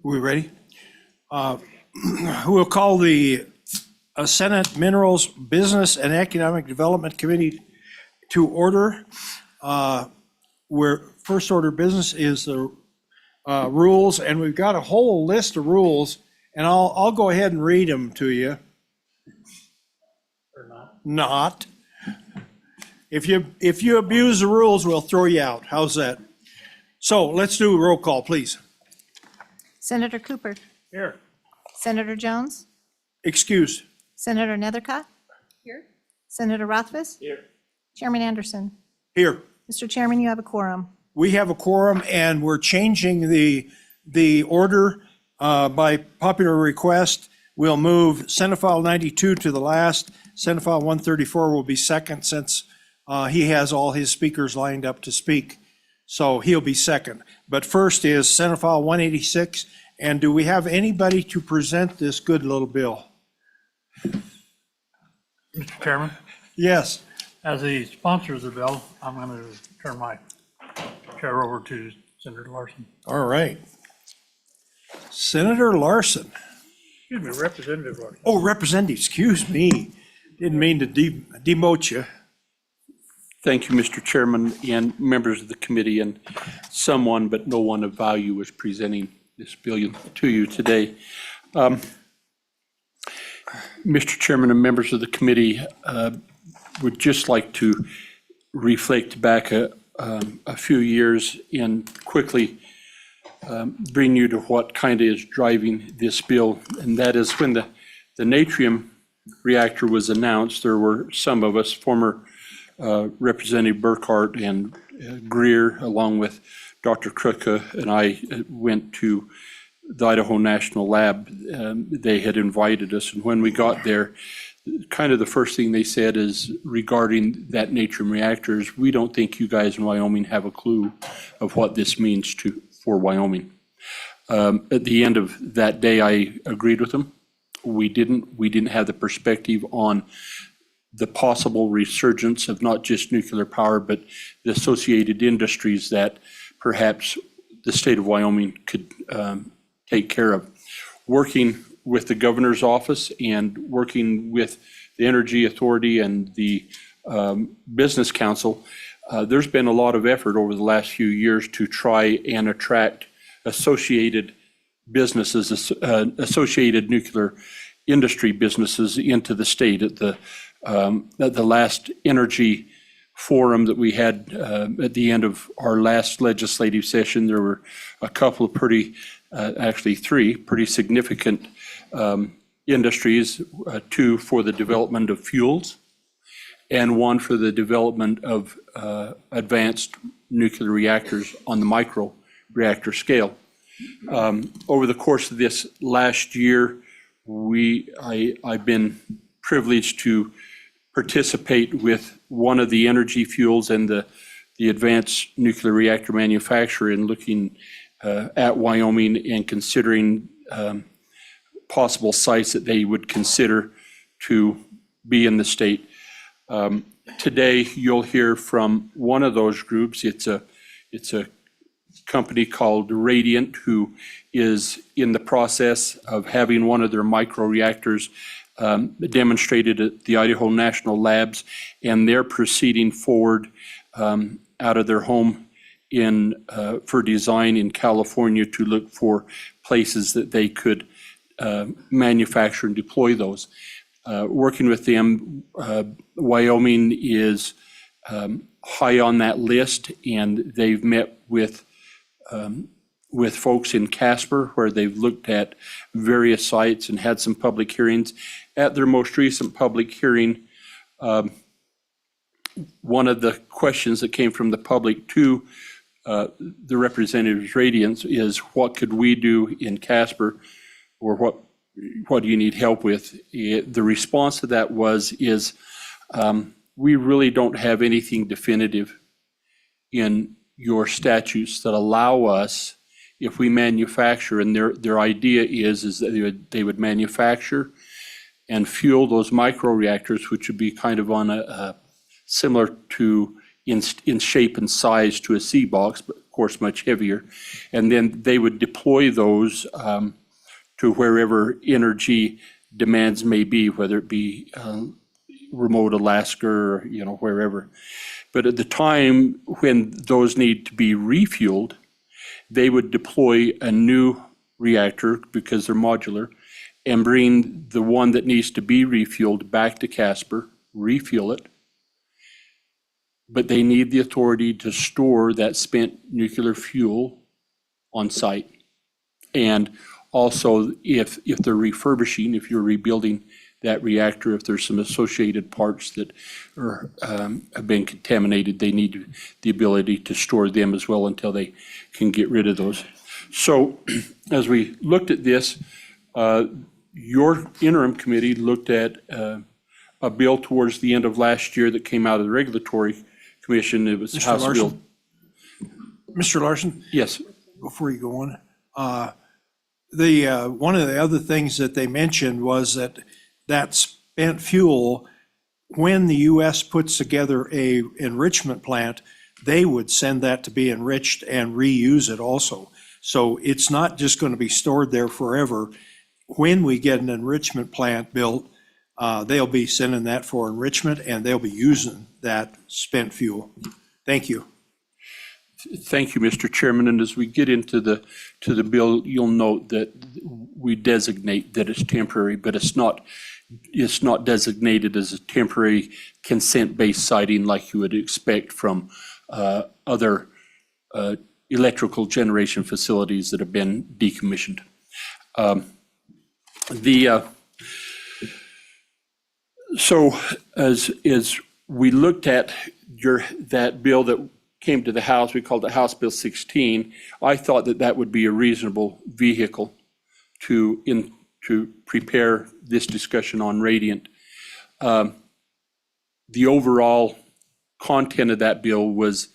We ready? We'll call the Senate Minerals Business and Economic Development Committee to order. Where first order of business is the rules, and we've got a whole list of rules, and I'll go ahead and read them to you. Or not? Not. If you abuse the rules, we'll throw you out. How's that? So let's do a roll call, please. Senator Cooper. Here. Senator Jones. Excused. Senator Nethercott. Here. Senator Rothfuss. Here. Chairman Anderson. Here. Mr. Chairman, you have a quorum. We have a quorum, and we're changing the order by popular request. We'll move Senate File 92 to the last. Senate File 134 will be second, since he has all his speakers lined up to speak. So he'll be second. But first is Senate File 186. And do we have anybody to present this good little bill? Mr. Chairman, Yes. as the sponsor of the bill, I'm going to turn my chair over to Senator Larson. All right. Senator Larson. Excuse me, Representative Larson. Oh, Representative, excuse me. Didn't mean to demote you. Thank you, Mr. Chairman, and members of the committee, and someone but no one of value is presenting this bill to you today. Mr. Chairman and members of the committee, would just like to reflect back a few years and quickly bring you to what kind of is driving this bill, and that is when the natrium reactor was announced. There were some of us, former Representative Burkhart and Greer, along with Dr. Krutka, and I went to the Idaho National Lab. They had invited us, and when we got there, kind of the first thing they said is regarding that natrium reactors, we don't think you guys in Wyoming have a clue of what this means for Wyoming. At the end of that day, I agreed with them. We didn't have the perspective on the possible resurgence of not just nuclear power, but the associated industries that perhaps the state of Wyoming could take care of. Working with the governor's office and working with the Energy Authority and the Business Council, there's been a lot of effort over the last few years to try and attract associated businesses, associated nuclear industry businesses into the state. At the last energy forum that we had at the end of our last legislative session, there were a couple of actually three pretty significant industries, two for the development of fuels and one for the development of advanced nuclear reactors on the micro reactor scale. Over the course of this last year, I've been privileged to participate with one of the energy fuels and the advanced nuclear reactor manufacturer in looking at Wyoming and considering possible sites that they would consider to be in the state. Today, you'll hear from one of those groups. It's a company called Radiant, who is in the process of having one of their micro reactors demonstrated at the Idaho National Labs, and they're proceeding forward out of their home for design in California to look for places that they could manufacture and deploy those. Working with them, Wyoming is high on that list, and they've met with folks in Casper, where they've looked at various sites and had some public hearings. At their most recent public hearing, one of the questions that came from the public to the representatives' Radiance is, what could we do in Casper, or what do you need help with? The response to that is we really don't have anything definitive in your statutes that allow us, if we manufacture, and their idea is that they would manufacture and fuel those micro reactors, which would be kind of on a similar to in shape and size to a sea box, but course, much heavier. And then they would deploy those to wherever energy demands may be, whether it be remote Alaska or, wherever. But at the time when those need to be refueled, they would deploy a new reactor, because they're modular, and bring the one that needs to be refueled back to Casper, refuel it. But they need the authority to store that spent nuclear fuel on site. And also, if they're refurbishing, if you're rebuilding that reactor, if there's some associated parts that have been contaminated, they need the ability to store them as well until they can get rid of those. So as we looked at this, your interim committee looked at a bill towards the end of last year that came out of the Regulatory Commission. It was House Bill. Mr. Larson, Yes. before you go on, one of the other things that they mentioned was that spent fuel, when the U.S. puts together a enrichment plant, they would send that to be enriched and reuse it also. So it's not just going to be stored there forever. When we get an enrichment plant built, they'll be sending that for enrichment, and they'll be using that spent fuel. Thank you. Thank you, Mr. Chairman. And as we get into the bill, you'll note that we designate that it's temporary, but it's not designated as a temporary consent-based siting like you would expect from other electrical generation facilities that have been decommissioned. So as we looked at that bill that came to the House, we called it House Bill 16, I thought that would be a reasonable vehicle to prepare this discussion on Radiant. The overall content of that bill was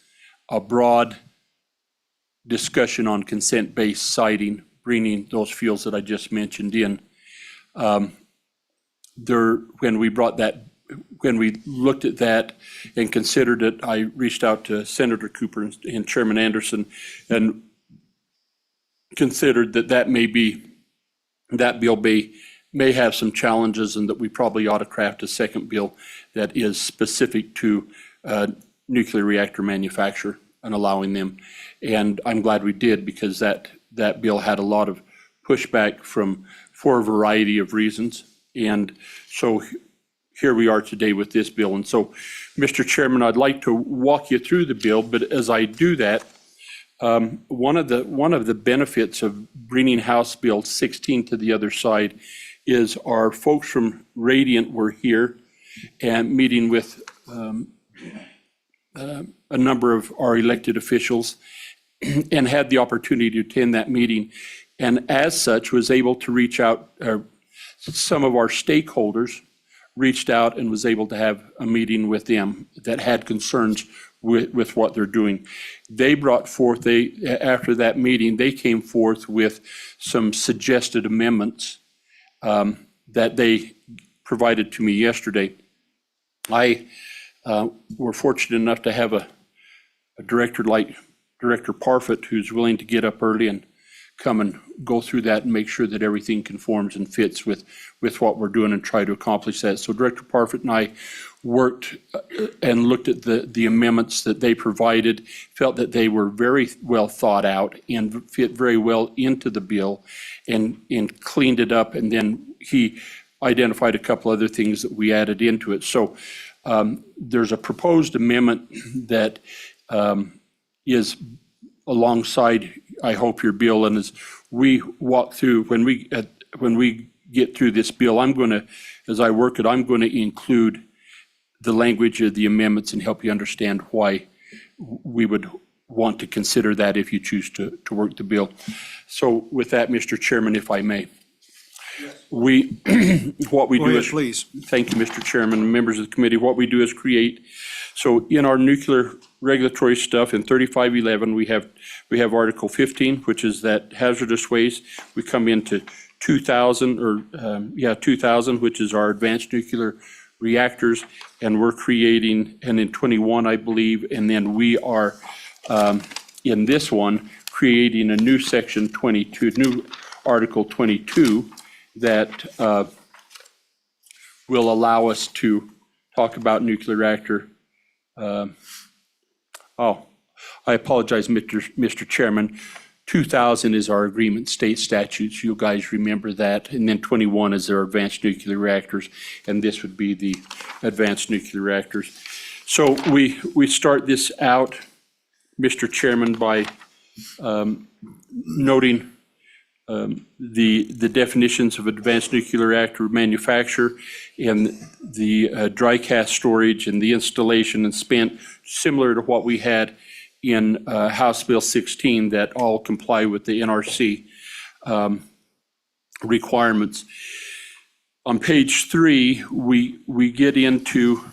a broad discussion on consent-based siting, bringing those fuels that I just mentioned in. When we looked at that and considered it, I reached out to Senator Cooper and Chairman Anderson and considered that bill may have some challenges, and that we probably ought to craft a second bill that is specific to nuclear reactor manufacture and allowing them. And I'm glad we did, because that bill had a lot of pushback for a variety of reasons. And so here we are today with this bill. And so, Mr. Chairman, I'd like to walk you through the bill, but as I do that, one of the benefits of bringing House Bill 16 to the other side is our folks from Radiant were here and meeting with a number of our elected officials and had the opportunity to attend that meeting, and as such was able to reach out. Some of our stakeholders reached out and was able to have a meeting with them that had concerns with what they're doing. They brought forth, after that meeting, they came forth with some suggested amendments that they provided to me yesterday. I were fortunate enough to have a director like Director Parfit, who's willing to get up early and come and go through that and make sure that everything conforms and fits with what we're doing and try to accomplish that. So Director Parfit and I worked and looked at the amendments that they provided, felt that they were very well thought out and fit very well into the bill, and cleaned it up. And then he identified a couple other things that we added into it. So there's a proposed amendment that is alongside, I hope, your bill. And as we walk through, when we get through this bill, as I work it, I'm going to include the language of the amendments and help you understand why we would want to consider that if you choose to work the bill. So with that, Mr. Chairman, if I may. What we Go do ahead, is, please. thank you, Mr. Chairman, and members of the committee, what we do is create, so in our nuclear regulatory stuff in 3511, we have Article 15, which is that hazardous waste. We come into 2000, which is our advanced nuclear reactors, and we're creating, and in 21, I believe, and then we are in this one, creating a new section 22, new Article 22 that will allow us to talk about nuclear reactor. I apologize, Mr. Chairman. 2000 is our agreement state statutes. You guys remember that. And then 21 is our advanced nuclear reactors. And this would be the advanced nuclear reactors. So we start this out, Mr. Chairman, by noting the definitions of advanced nuclear reactor manufacture and the dry cast storage and the installation and spent, similar to what we had in House Bill 16, that all comply with the NRC requirements. On page 3, we get into,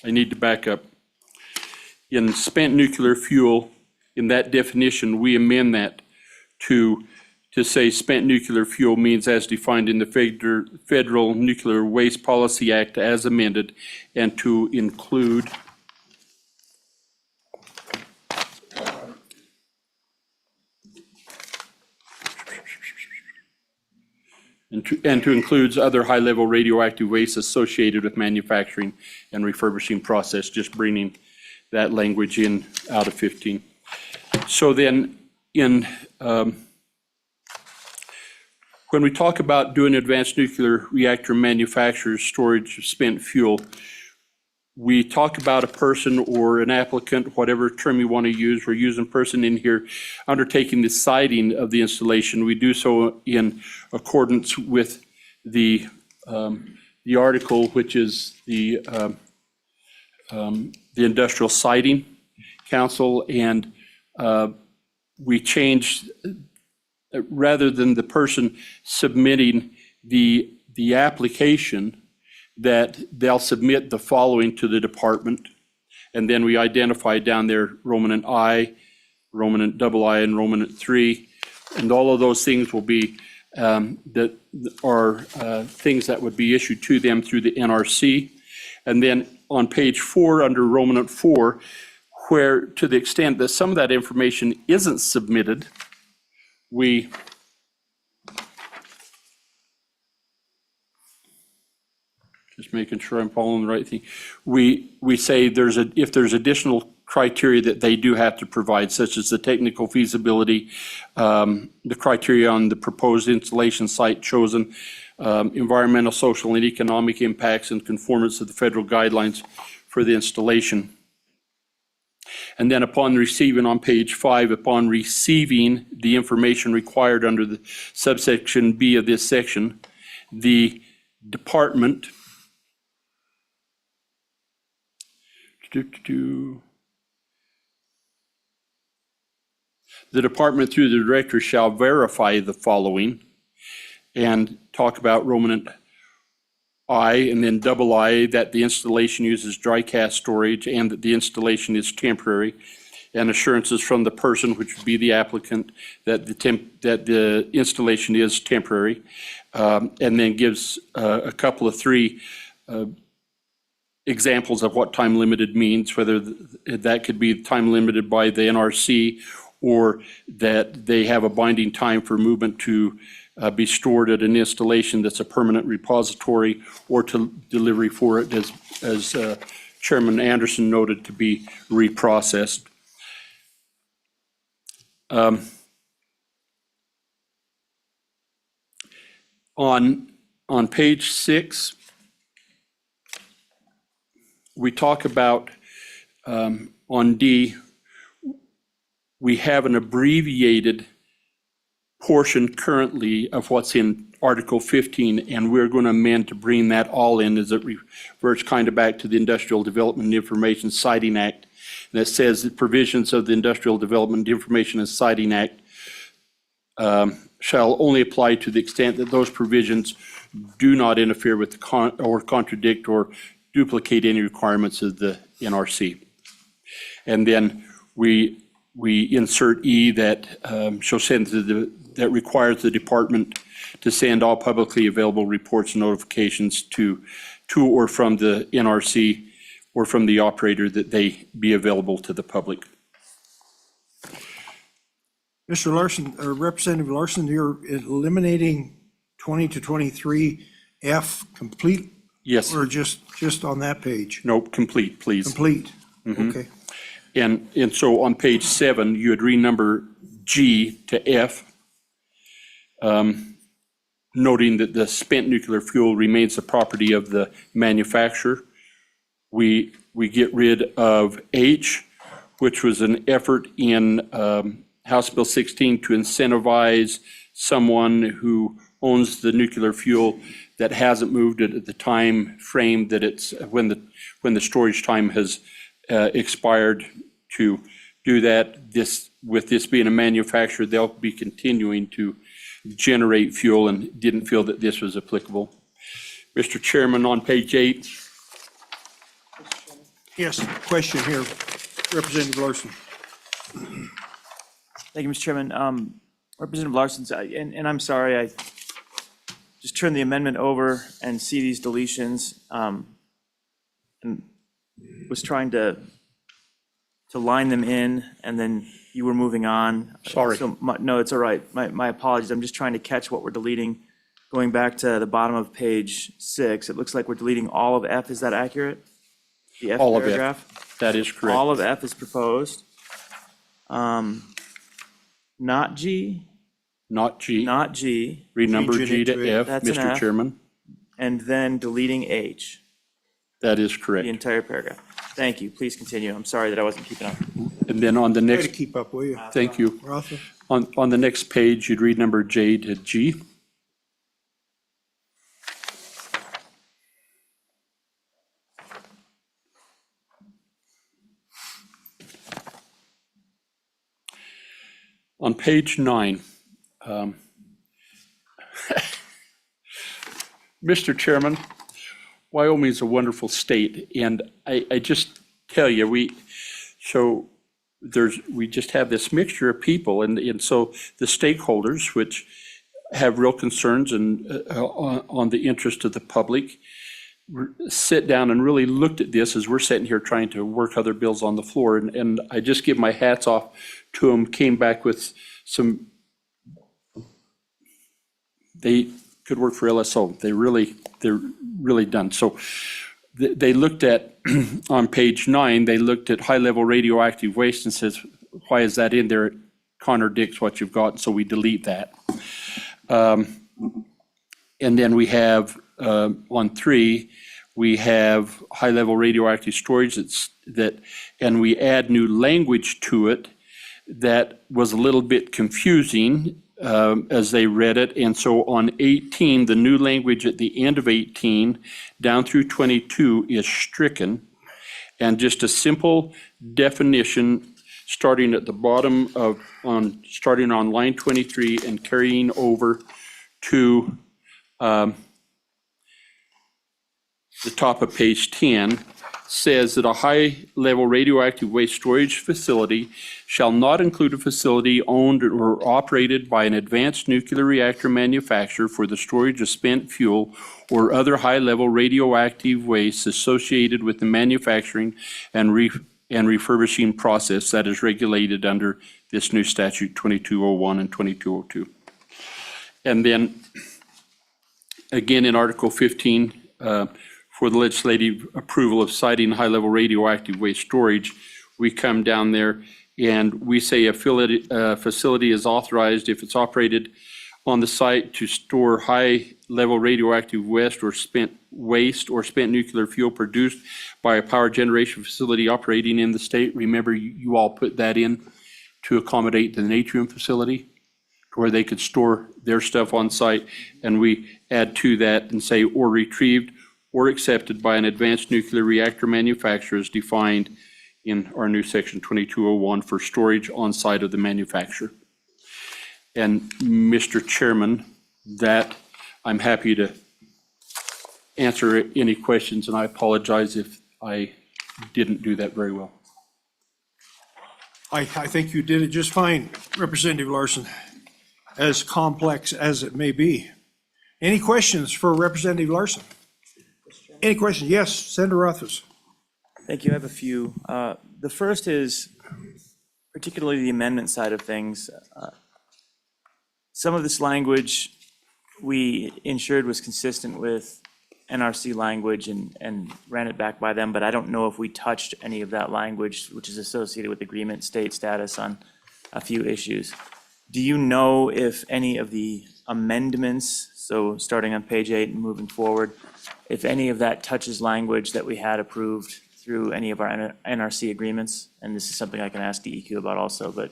I need to back up. In spent nuclear fuel, in that definition, we amend that to say spent nuclear fuel means as defined in the Federal Nuclear Waste Policy Act as amended, and to include and to includes other high-level radioactive waste associated with manufacturing and refurbishing process, just bringing that language in out of 15. So then in when we talk about doing advanced nuclear reactor manufacture, storage of spent fuel, we talk about a person or an applicant, whatever term you want to use. We're using person in here, undertaking the siting of the installation. We do so in accordance with the article, which is the Industrial Siting Council, and we changed, rather than the person submitting the application, that they'll submit the following to the department. And then we identify down there Romanent I, Romanent II, and Romanent III. And all of those things will be that are things that would be issued to them through the NRC. And then on page 4, under Romanent IV, where to the extent that some of that information isn't submitted, we just making sure I'm following the right thing. We say if there's additional criteria that they do have to provide, such as the technical feasibility, the criteria on the proposed installation site chosen, environmental, social, and economic impacts, and conformance to the federal guidelines for the installation. And then upon receiving, on page 5, upon receiving the information required under the subsection B of this section, the department through the director shall verify the following, and talk about Romanent I and then II, that the installation uses dry cast storage and that the installation is temporary, and assurances from the person, which would be the applicant, that the installation is temporary, and then gives a couple of 3 examples of what time limited means, whether that could be time limited by the NRC, or that they have a binding time for movement to be stored at an installation that's a permanent repository, or to delivery for it, as Chairman Anderson noted, to be reprocessed. On page 6, we talk about, on D, we have an abbreviated portion currently of what's in Article 15, and we're going to amend to bring that all in, as it reverts kind of back to the Industrial Development and Information Siting Act. And it says that provisions of the Industrial Development, Information and Siting Act shall only apply to the extent that those provisions do not interfere with or contradict or duplicate any requirements of the NRC. And then we insert E, that shall send that requires the department to send all publicly available reports and notifications to or from the NRC or from the operator, that they be available to the public. Mr. Larson, or Representative Larson, you're eliminating 20 to 23F complete, Yes, or just on that page? nope, complete, please. Complete? Okay. And so on page 7, you would renumber G to F, noting that the spent nuclear fuel remains the property of the manufacturer. We get rid of H, which was an effort in House Bill 16 to incentivize someone who owns the nuclear fuel that hasn't moved it at the time frame that it's, when the storage time has expired, to do that. With this being a manufacturer, they'll be continuing to generate fuel, and didn't feel that this was applicable. Mr. Chairman, on page 8. Yes, question here, Representative Larson. Thank you, Mr. Chairman. Representative Larson, and I'm sorry, I just turned the amendment over and see these deletions, and was trying to line them in, and then you were moving on. Sorry. So, no, it's all right. My apologies. I'm just trying to catch what we're deleting. Going back to the bottom of page 6, it looks like we're deleting all of F. Is that accurate? The F All of F. paragraph? That is correct. All of F is proposed. Not G, Not G. not G, Renumber Change it G to to F, That's an Mr. F. Chairman. and then deleting H, That is the correct. entire paragraph. Thank you. Please continue. I'm sorry that I wasn't keeping up. And then on the Try to next, keep up, will you? thank you. Rotha? On the next page, you'd read number J to G. On page 9, Mr. Chairman, Wyoming is a wonderful state, and I just tell you, we just have this mixture of people, and so the stakeholders, which have real concerns and on the interest of the public, sit down and really looked at this as we're sitting here trying to work other bills on the floor, and I just give my hats off to them. Came back with some, they could work for LSO. They're really done. So they looked at, on page 9, they looked at high-level radioactive waste and says, why is that in there? It contradicts what you've got, so we delete that. And then we have, on 3, we have high-level radioactive storage and we add new language to it that was a little bit confusing as they read it. And so on 18, the new language at the end of 18 down through 22 is stricken. And just a simple definition starting at the bottom starting on line 23 and carrying over to the top of page 10 says that a high-level radioactive waste storage facility shall not include a facility owned or operated by an advanced nuclear reactor manufacturer for the storage of spent fuel or other high-level radioactive waste associated with the manufacturing and refurbishing process that is regulated under this new statute 2201 and 2202. And then, again, in Article 15, for the legislative approval of citing high-level radioactive waste storage, we come down there and we say a facility is authorized if it's operated on the site to store high-level radioactive waste or spent nuclear fuel produced by a power generation facility operating in the state. Remember, you all put that in to accommodate the Natrium facility, where they could store their stuff on site, and we add to that and say, or retrieved or accepted by an advanced nuclear reactor manufacturer as defined in our new section 2201 for storage on site of the manufacturer. And Mr. Chairman, that I'm happy to answer any questions, and I apologize if I didn't do that very well. I think you did it just fine, Representative Larson, as complex as it may be. Any questions for Representative Larson? Any questions? Yes, Senator Rothfuss. Thank you. I have a few. The first is particularly the amendment side of things. Some of this language we ensured was consistent with NRC language and ran it back by them, but I don't know if we touched any of that language, which is associated with agreement state status on a few issues. Do you know if any of the amendments, so starting on page 8 and moving forward, if any of that touches language that we had approved through any of our NRC agreements? And this is something I can ask DEQ about also, but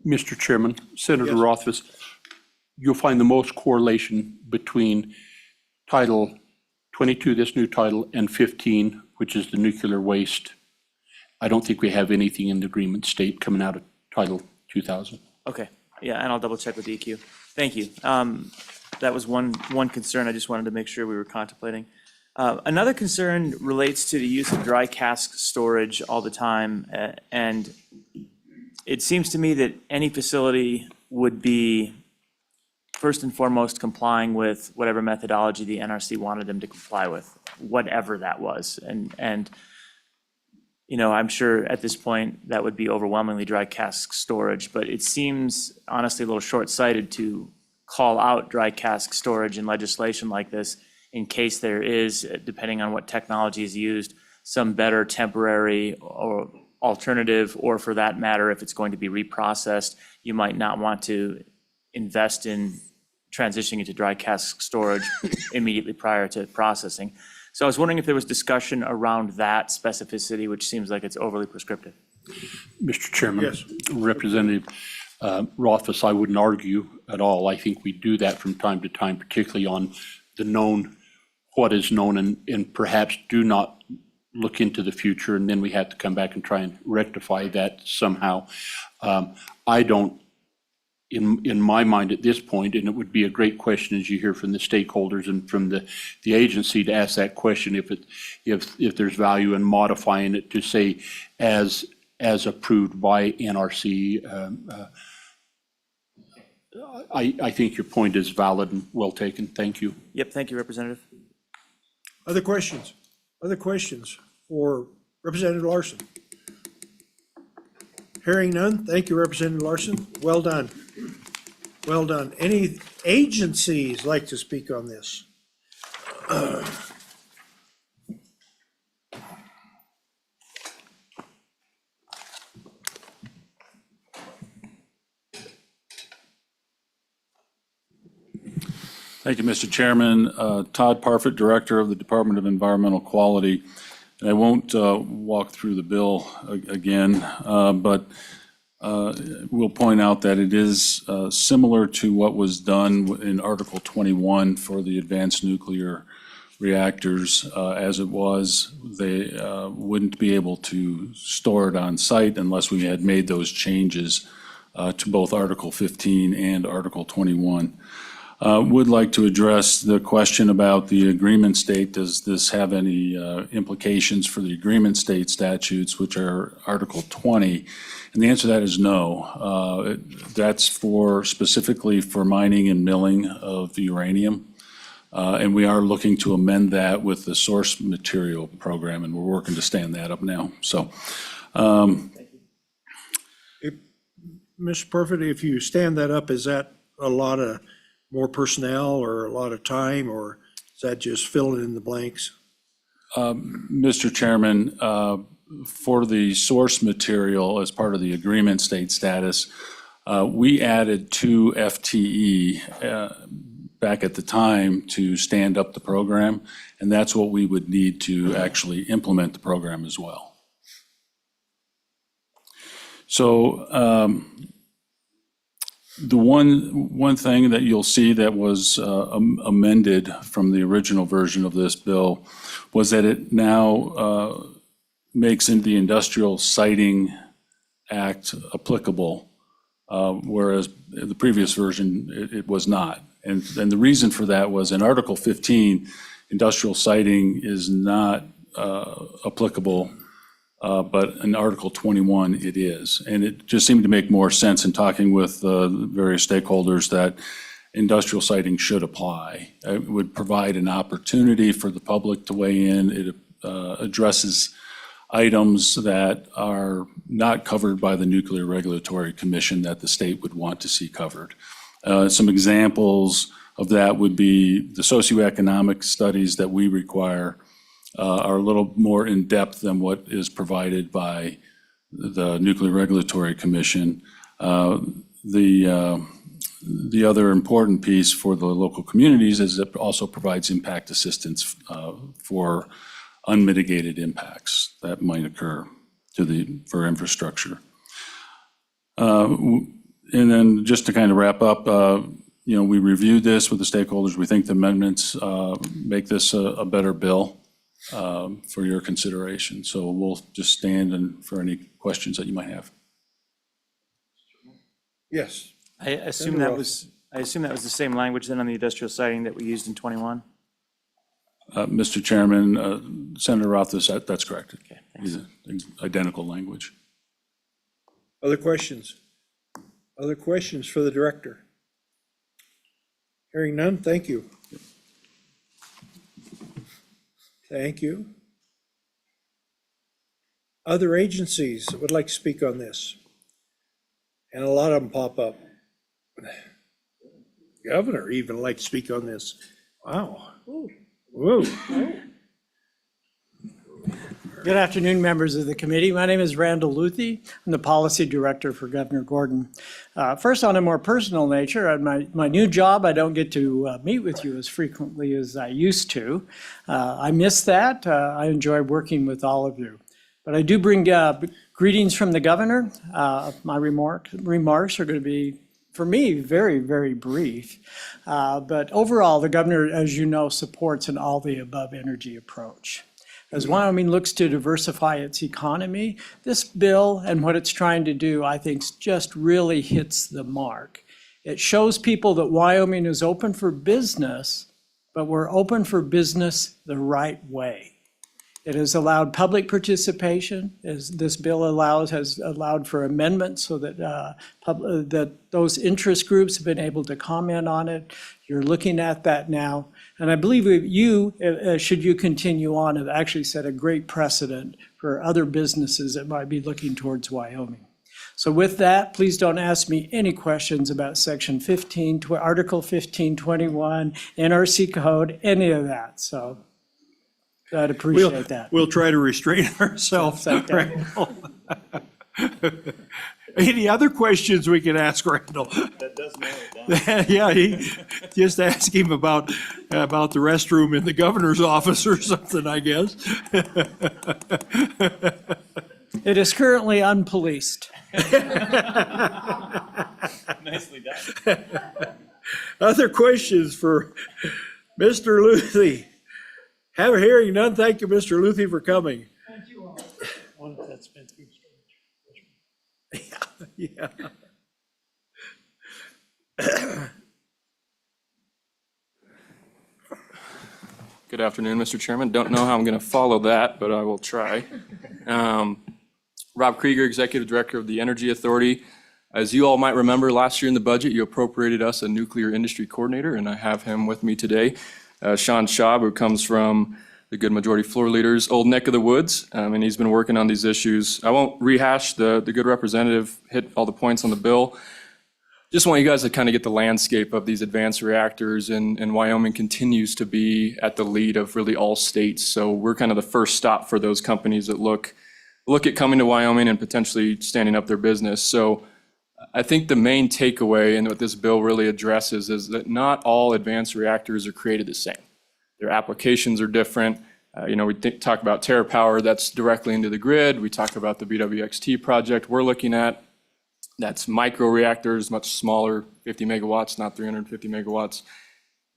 Mr. Chairman, Senator Yes. Rothfuss, you'll find the most correlation between Title 22, this new title, and 15, which is the nuclear waste. I don't think we have anything in the agreement state coming out of Title 2000. okay, yeah, and I'll double check with DEQ. Thank you. That was one concern I just wanted to make sure we were contemplating. Another concern relates to the use of dry cask storage all the time. And it seems to me that any facility would be first and foremost complying with whatever methodology the NRC wanted them to comply with, whatever that was. And you know, I'm sure at this point that would be overwhelmingly dry cask storage, but it seems honestly a little short-sighted to call out dry cask storage in legislation like this in case there is, depending on what technology is used, some better temporary or alternative, or for that matter, if it's going to be reprocessed, you might not want to invest in transitioning into dry cask storage immediately prior to processing. So I was wondering if there was discussion around that specificity, which seems like it's overly prescriptive. Mr. Chairman. Yes. Representative Rothfuss, I wouldn't argue at all. I think we do that from time to time, particularly on the known, what is known, and perhaps do not look into the future, and then we have to come back and try and rectify that somehow. I don't, in my mind at this point, and it would be a great question as you hear from the stakeholders and from the agency to ask that question, if there's value in modifying it to say as approved by NRC. I think your point is valid and well taken. Thank you. Yep, thank you, Representative. Other questions? Other questions for Representative Larson? Hearing none, thank you, Representative Larson. Well done. Well done. Any agencies like to speak on this? Thank you, Mr. Chairman. Todd Parfit, Director of the Department of Environmental Quality. And I won't walk through the bill again, but we'll point out that it is similar to what was done in Article 21 for the advanced nuclear reactors. As it was, they wouldn't be able to store it on site unless we had made those changes to both Article 15 and Article 21. Would like to address the question about the agreement state. Does this have any implications for the agreement state statutes, which are Article 20? And the answer to that is no. That's specifically for mining and milling of uranium. And we are looking to amend that with the source material program, and we're working to stand that up now. So, Mr. Perfect, if you stand that up, is that a lot of more personnel or a lot of time, or is that just filling in the blanks? Mr. Chairman, for the source material as part of the agreement state status, we added 2 FTE back at the time to stand up the program, and that's what we would need to actually implement the program as well. So the one thing that you'll see that was amended from the original version of this bill was that it now makes the Industrial Siting Act applicable, whereas the previous version, it was not. And the reason for that was in Article 15, industrial siting is not applicable, but in Article 21, it is. And it just seemed to make more sense in talking with various stakeholders that industrial siting should apply. It would provide an opportunity for the public to weigh in. It addresses items that are not covered by the Nuclear Regulatory Commission that the state would want to see covered. Some examples of that would be the socioeconomic studies that we require are a little more in-depth than what is provided by the Nuclear Regulatory Commission. The other important piece for the local communities is it also provides impact assistance for unmitigated impacts that might occur for infrastructure. And then just to kind of wrap up, we reviewed this with the stakeholders. We think the amendments make this a better bill for your consideration. So we'll just stand for any questions that you might have. Yes. I assume that was the same language then on the industrial siding that we used in 21? Mr. Chairman, Senator Roth, that's correct. Okay, thanks. Identical language. Other questions? Other questions for the director? Hearing none, thank you. Thank you. Other agencies that would like to speak on this? And a lot of them pop up. Governor even like to speak on this. Wow. Whoa. Good afternoon, members of the committee. My name is Randall Luthi. I'm the policy director for Governor Gordon. First, on a more personal nature, at my new job, I don't get to meet with you as frequently as I used to. I miss that. I enjoy working with all of you. But I do bring greetings from the governor. My remarks are going to be, for me, very, very brief. But overall, the governor, as you know, supports an all-the-above energy approach. As Wyoming looks to diversify its economy, this bill and what it's trying to do, I think, just really hits the mark. It shows people that Wyoming is open for business, but we're open for business the right way. It has allowed public participation, as this bill has allowed for amendments so that that those interest groups have been able to comment on it. You're looking at that now. And I believe you, should you continue on, have actually set a great precedent for other businesses that might be looking towards Wyoming. So with that, please don't ask me any questions about Section 15, Article 1521, NRC code, any of that. So I'd appreciate that. We'll try to restrain ourselves. Randall. Any other questions we can ask Randall? That does narrow it down. Yeah, just ask him about the restroom in the governor's office or something, I guess. It is currently unpoliced. Nicely done. Other questions for Mr. Luthi? Have a hearing none. Thank you, Mr. Luthi, for coming. Thank you all. One of that's been through Yeah. Good afternoon, Mr. Chairman. Don't know how I'm going to follow that, but I will try. Rob Krieger, Executive Director of the Energy Authority. As you all might remember, last year in the budget, you appropriated us a nuclear industry coordinator, and I have him with me today. Sean Schaub, who comes from the Good Majority Floor Leaders' old neck of the woods, and he's been working on these issues. I won't rehash the good representative, hit all the points on the bill. Just want you guys to kind of get the landscape of these advanced reactors, and Wyoming continues to be at the lead of really all states. So we're kind of the first stop for those companies that look at coming to Wyoming and potentially standing up their business. So I think the main takeaway and what this bill really addresses is that not all advanced reactors are created the same. Their applications are different. We talk about TerraPower, that's directly into the grid. We talk about the BWXT project we're looking at. That's micro reactors, much smaller, 50 megawatts, not 350 megawatts.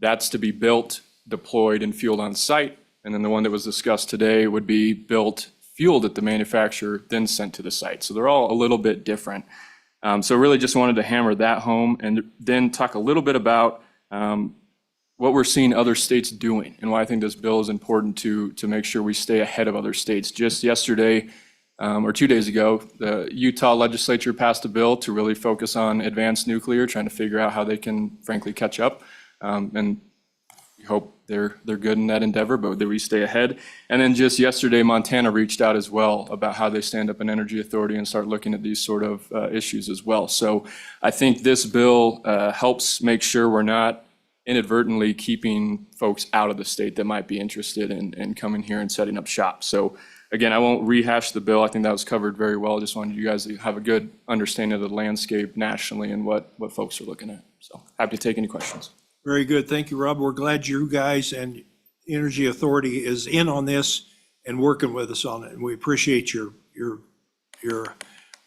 That's to be built, deployed, and fueled on site. And then the one that was discussed today would be built, fueled at the manufacturer, then sent to the site. So they're all a little bit different. So really just wanted to hammer that home and then talk a little bit about what we're seeing other states doing and why I think this bill is important to make sure we stay ahead of other states. Just yesterday, or 2 days ago, the Utah legislature passed a bill to really focus on advanced nuclear, trying to figure out how they can frankly catch up. And hope they're good in that endeavor, but that we stay ahead. And then just yesterday, Montana reached out as well about how they stand up an energy authority and start looking at these sort of issues as well. So I think this bill helps make sure we're not inadvertently keeping folks out of the state that might be interested in coming here and setting up shop. So again, I won't rehash the bill. I think that was covered very well. Just wanted you guys to have a good understanding of the landscape nationally and what folks are looking at. So happy to take any questions. Very good. Thank you, Rob. We're glad you guys and Energy Authority is in on this and working with us on it. And we appreciate your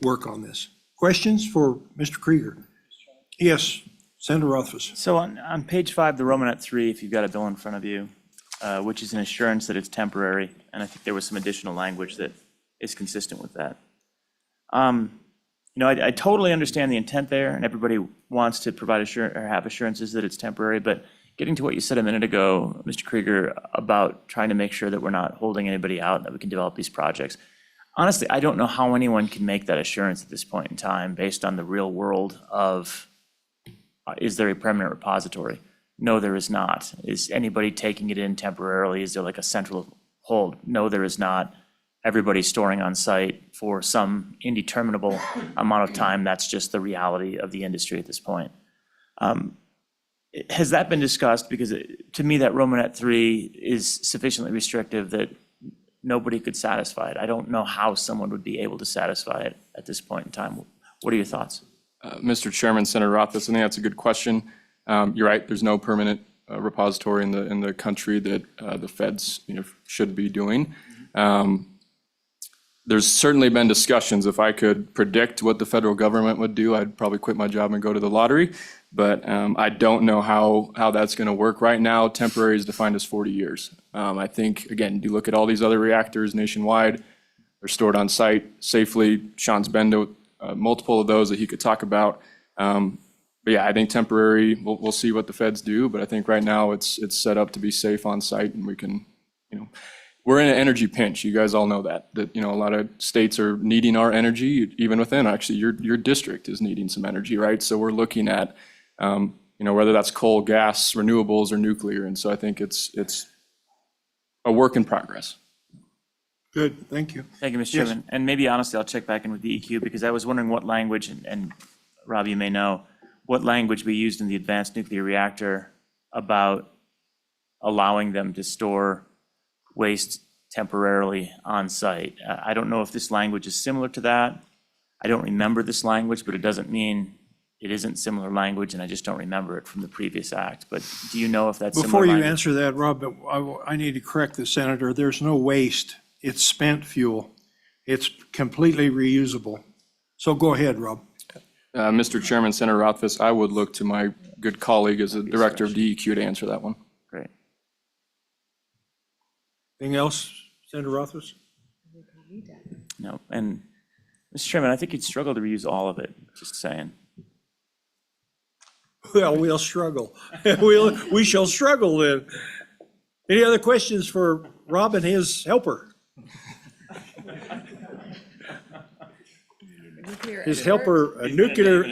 work on this. Questions for Mr. Krieger? Yes, Senator Rothfuss. So on page 5, the Romanet 3, if you've got a bill in front of you, which is an assurance that it's temporary, and I think there was some additional language that is consistent with that. I totally understand the intent there, and everybody wants to provide or have assurances that it's temporary, but getting to what you said a minute ago, Mr. Krieger, about trying to make sure that we're not holding anybody out, that we can develop these projects. Honestly, I don't know how anyone can make that assurance at this point in time based on the real world of, is there a permanent repository? No, there is not. Is anybody taking it in temporarily? Is there like a central hold? No, there is not. Everybody's storing on site for some indeterminable amount of time. That's just the reality of the industry at this point. Has that been discussed? Because to me, that Romanet 3 is sufficiently restrictive that nobody could satisfy it. I don't know how someone would be able to satisfy it at this point in time. What are your thoughts? Mr. Chairman, Senator Rothfuss, I think that's a good question. You're right. There's no permanent repository in the country that the feds should be doing. There's certainly been discussions. If I could predict what the federal government would do, I'd probably quit my job and go to the lottery. But I don't know how that's going to work right now. Temporary is defined as 40 years. I think, again, you look at all these other reactors nationwide, they're stored on site safely. Sean's been to multiple of those that he could talk about. But yeah, I think temporary, we'll see what the feds do. But I think right now it's set up to be safe on site, and we can, we're in an energy pinch. You guys all know that a lot of states are needing our energy, even within, actually, your district is needing some energy, right? So we're looking at, whether that's coal, gas, renewables, or nuclear. And so I think it's a work in progress. Good, thank you. Thank you, Mr. Chairman. And maybe honestly, I'll check back in with the EQ because I was wondering what language, and Rob, you may know, what language we used in the advanced nuclear reactor about allowing them to store waste temporarily on site. I don't know if this language is similar to that. I don't remember this language, but it doesn't mean it isn't similar language, and I just don't remember it from the previous act. But do you know if that's similar Before you language? answer that, Rob, I need to correct the senator. There's no waste. It's spent fuel. It's completely reusable. So go ahead, Rob. Mr. Chairman, Senator Rothfuss, I would look to my good colleague as the director of DEQ to answer that one. Great. Anything else, Senator Rothfuss? No, and Mr. Chairman, I think you'd struggle to reuse all of it, just saying. Well, we'll struggle. We shall struggle then. Any other questions for Rob and his helper? His helper, a nuclear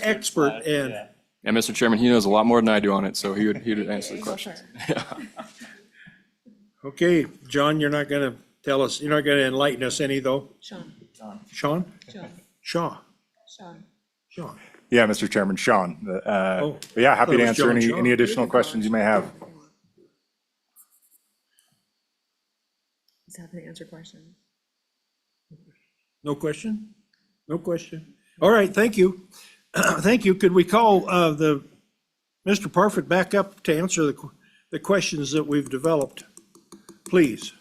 expert, and Yeah, Mr. Chairman, he knows a lot more than I do on it, so he would answer the questions. okay, John, you're not going to tell us, you're not going to enlighten us any though? Sean. Sean? Sean. Sean. Yeah, Mr. Chairman, Sean. But yeah, thought happy it to was answer John any Shaw. additional questions you may have. He's happy to answer questions. No question? No question. All right, thank you. Thank you. Could we call Mr. Parfit back up to answer the questions that we've developed, please?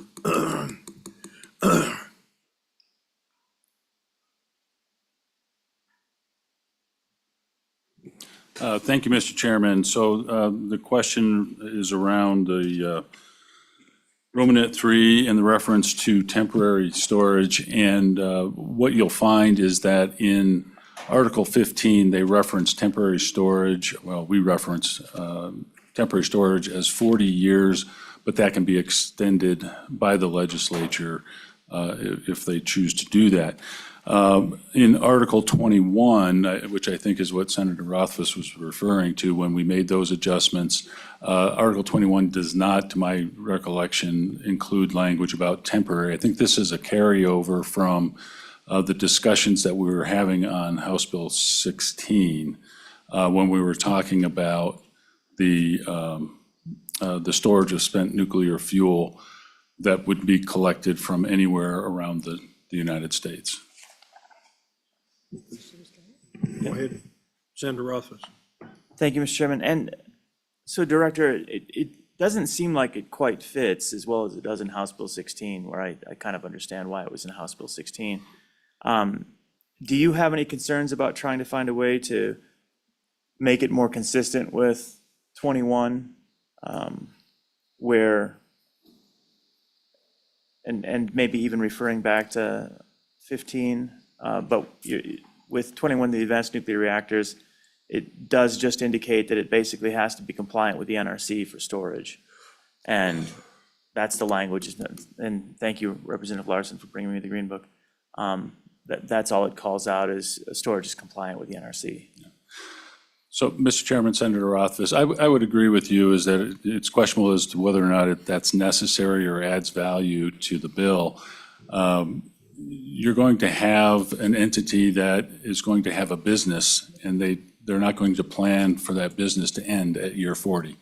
Thank you, Mr. Chairman. So the question is around the Romanet 3 and the reference to temporary storage. And what you'll find is that in Article 15, they reference temporary storage. Well, we reference temporary storage as 40 years, but that can be extended by the legislature if they choose to do that. In Article 21, which I think is what Senator Rothfuss was referring to when we made those adjustments, Article 21 does not, to my recollection, include language about temporary. I think this is a carryover from the discussions that we were having on House Bill 16 when we were talking about the storage of spent nuclear fuel that would be collected from anywhere around the United States. Go ahead, Senator Rothfuss. Thank you, Mr. Chairman. And so, Director, it doesn't seem like it quite fits as well as it does in House Bill 16, where I kind of understand why it was in House Bill 16. Do you have any concerns about trying to find a way to make it more consistent with 21, where, and maybe even referring back to 15, but with 21, the advanced nuclear reactors, it does just indicate that it basically has to be compliant with the NRC for storage. And that's the language. And thank you, Representative Larson, for bringing me the Green Book. That's all it calls out, is storage is compliant with the NRC. So, Mr. Chairman, Senator Rothfuss, I would agree with you is that it's questionable as to whether or not that's necessary or adds value to the bill. You're going to have an entity that is going to have a business, and they're not going to plan for that business to end at year 40.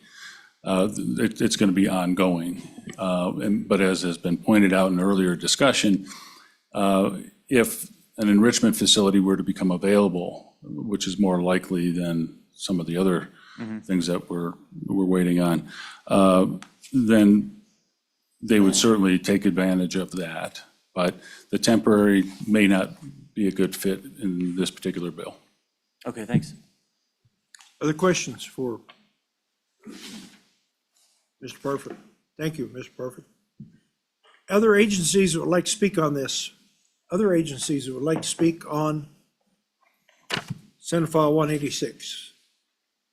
It's going to be ongoing. But as has been pointed out in earlier discussion, if an enrichment facility were to become available, which is more likely than some of the other things that we're waiting on, then they would certainly take advantage of that. But the temporary may not be a good fit in this particular bill. Okay, thanks. Other questions for Mr. Perfect? Thank you, Mr. Perfect. Other agencies that would like to speak on this? Other agencies that would like to speak on Senate File 186?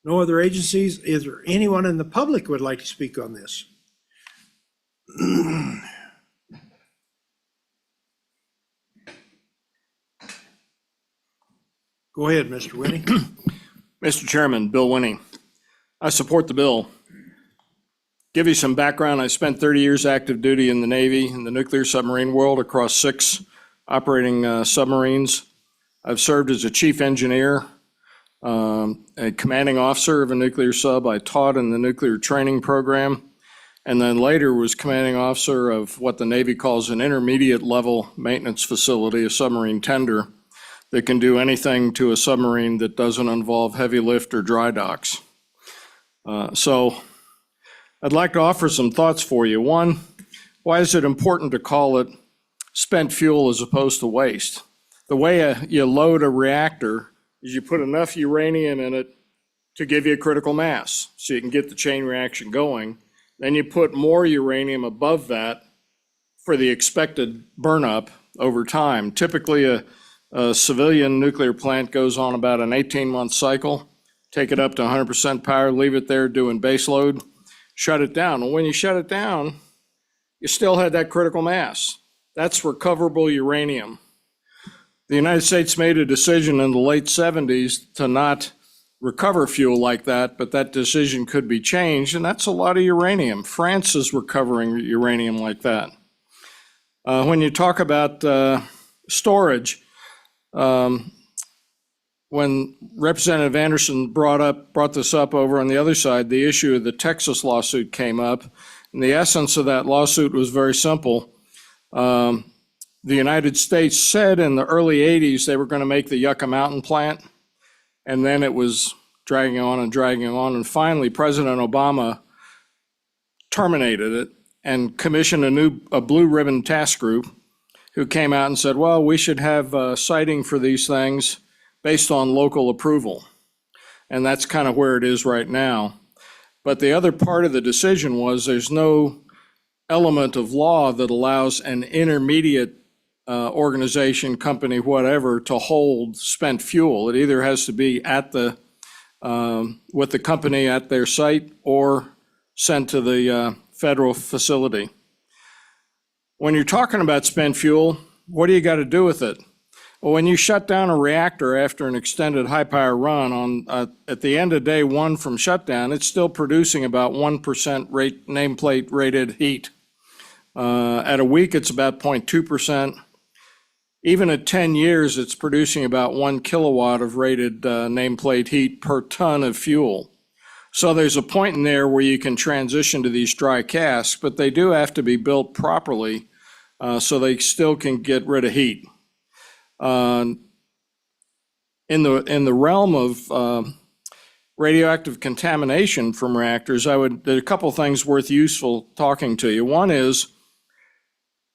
No other agencies? Is there anyone in the public who would like to speak on this? Go ahead, Mr. Winnie. Mr. Chairman, Bill Winnie. I support the bill. Give you some background, I spent 30 years active duty in the Navy, in the nuclear submarine world, across 6 operating submarines. I've served as a chief engineer, a commanding officer of a nuclear sub. I taught in the nuclear training program, and then later was commanding officer of what the Navy calls an intermediate level maintenance facility, a submarine tender, that can do anything to a submarine that doesn't involve heavy lift or dry docks. So I'd like to offer some thoughts for you. One, why is it important to call it spent fuel as opposed to waste? The way you load a reactor is you put enough uranium in it to give you a critical mass, so you can get the chain reaction going. Then you put more uranium above that for the expected burnup over time. Typically, a civilian nuclear plant goes on about an 18-month cycle. Take it up to 100% power, leave it there doing base load, shut it down. And when you shut it down, you still had that critical mass. That's recoverable uranium. The United States made a decision in the late 70s to not recover fuel like that, but that decision could be changed, and that's a lot of uranium. France is recovering uranium like that. When you talk about storage, when Representative Anderson brought this up over on the other side, the issue of the Texas lawsuit came up. And the essence of that lawsuit was very simple. The United States said in the early 80s they were going to make the Yucca Mountain plant, and then it was dragging on, and finally President Obama terminated it and commissioned a blue ribbon task group who came out and said, well, we should have siting for these things based on local approval. And that's kind of where it is right now. But the other part of the decision was there's no element of law that allows an intermediate organization, company, whatever, to hold spent fuel. It either has to be at with the company at their site or sent to the federal facility. When you're talking about spent fuel, what do you got to do with it? Well, when you shut down a reactor after an extended high-power run at the end of day one from shutdown, it's still producing about 1% nameplate rated heat. At a week, it's about 0.2%. Even at 10 years, it's producing about 1 kilowatt of rated nameplate heat per ton of fuel. So there's a point in there where you can transition to these dry casks, but they do have to be built properly so they still can get rid of heat. In the realm of radioactive contamination from reactors, there are a couple things worth useful talking to you. One is,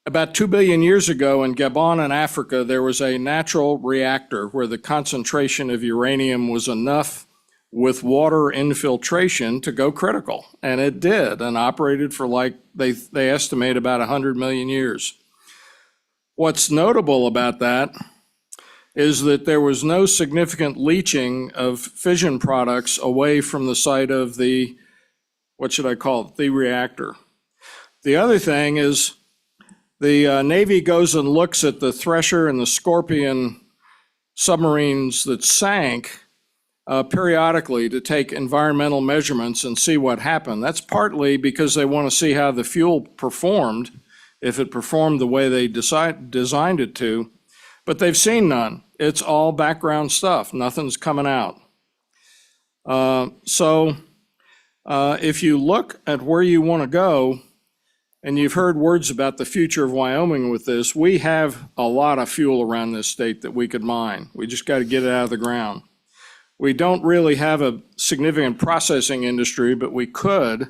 about 2 billion years ago in Gabon in Africa, there was a natural reactor where the concentration of uranium was enough with water infiltration to go critical. And it did, and operated for they estimate about 100 million years. What's notable about that is that there was no significant leaching of fission products away from the site of the, what should I call it, the reactor. The other thing is, the Navy goes and looks at the Thresher and the Scorpion submarines that sank periodically to take environmental measurements and see what happened. That's partly because they want to see how the fuel performed, if it performed the way they designed it to, but they've seen none. It's all background stuff. Nothing's coming out. So if you look at where you want to go, and you've heard words about the future of Wyoming with this, we have a lot of fuel around this state that we could mine. We just got to get it out of the ground. We don't really have a significant processing industry, but we could.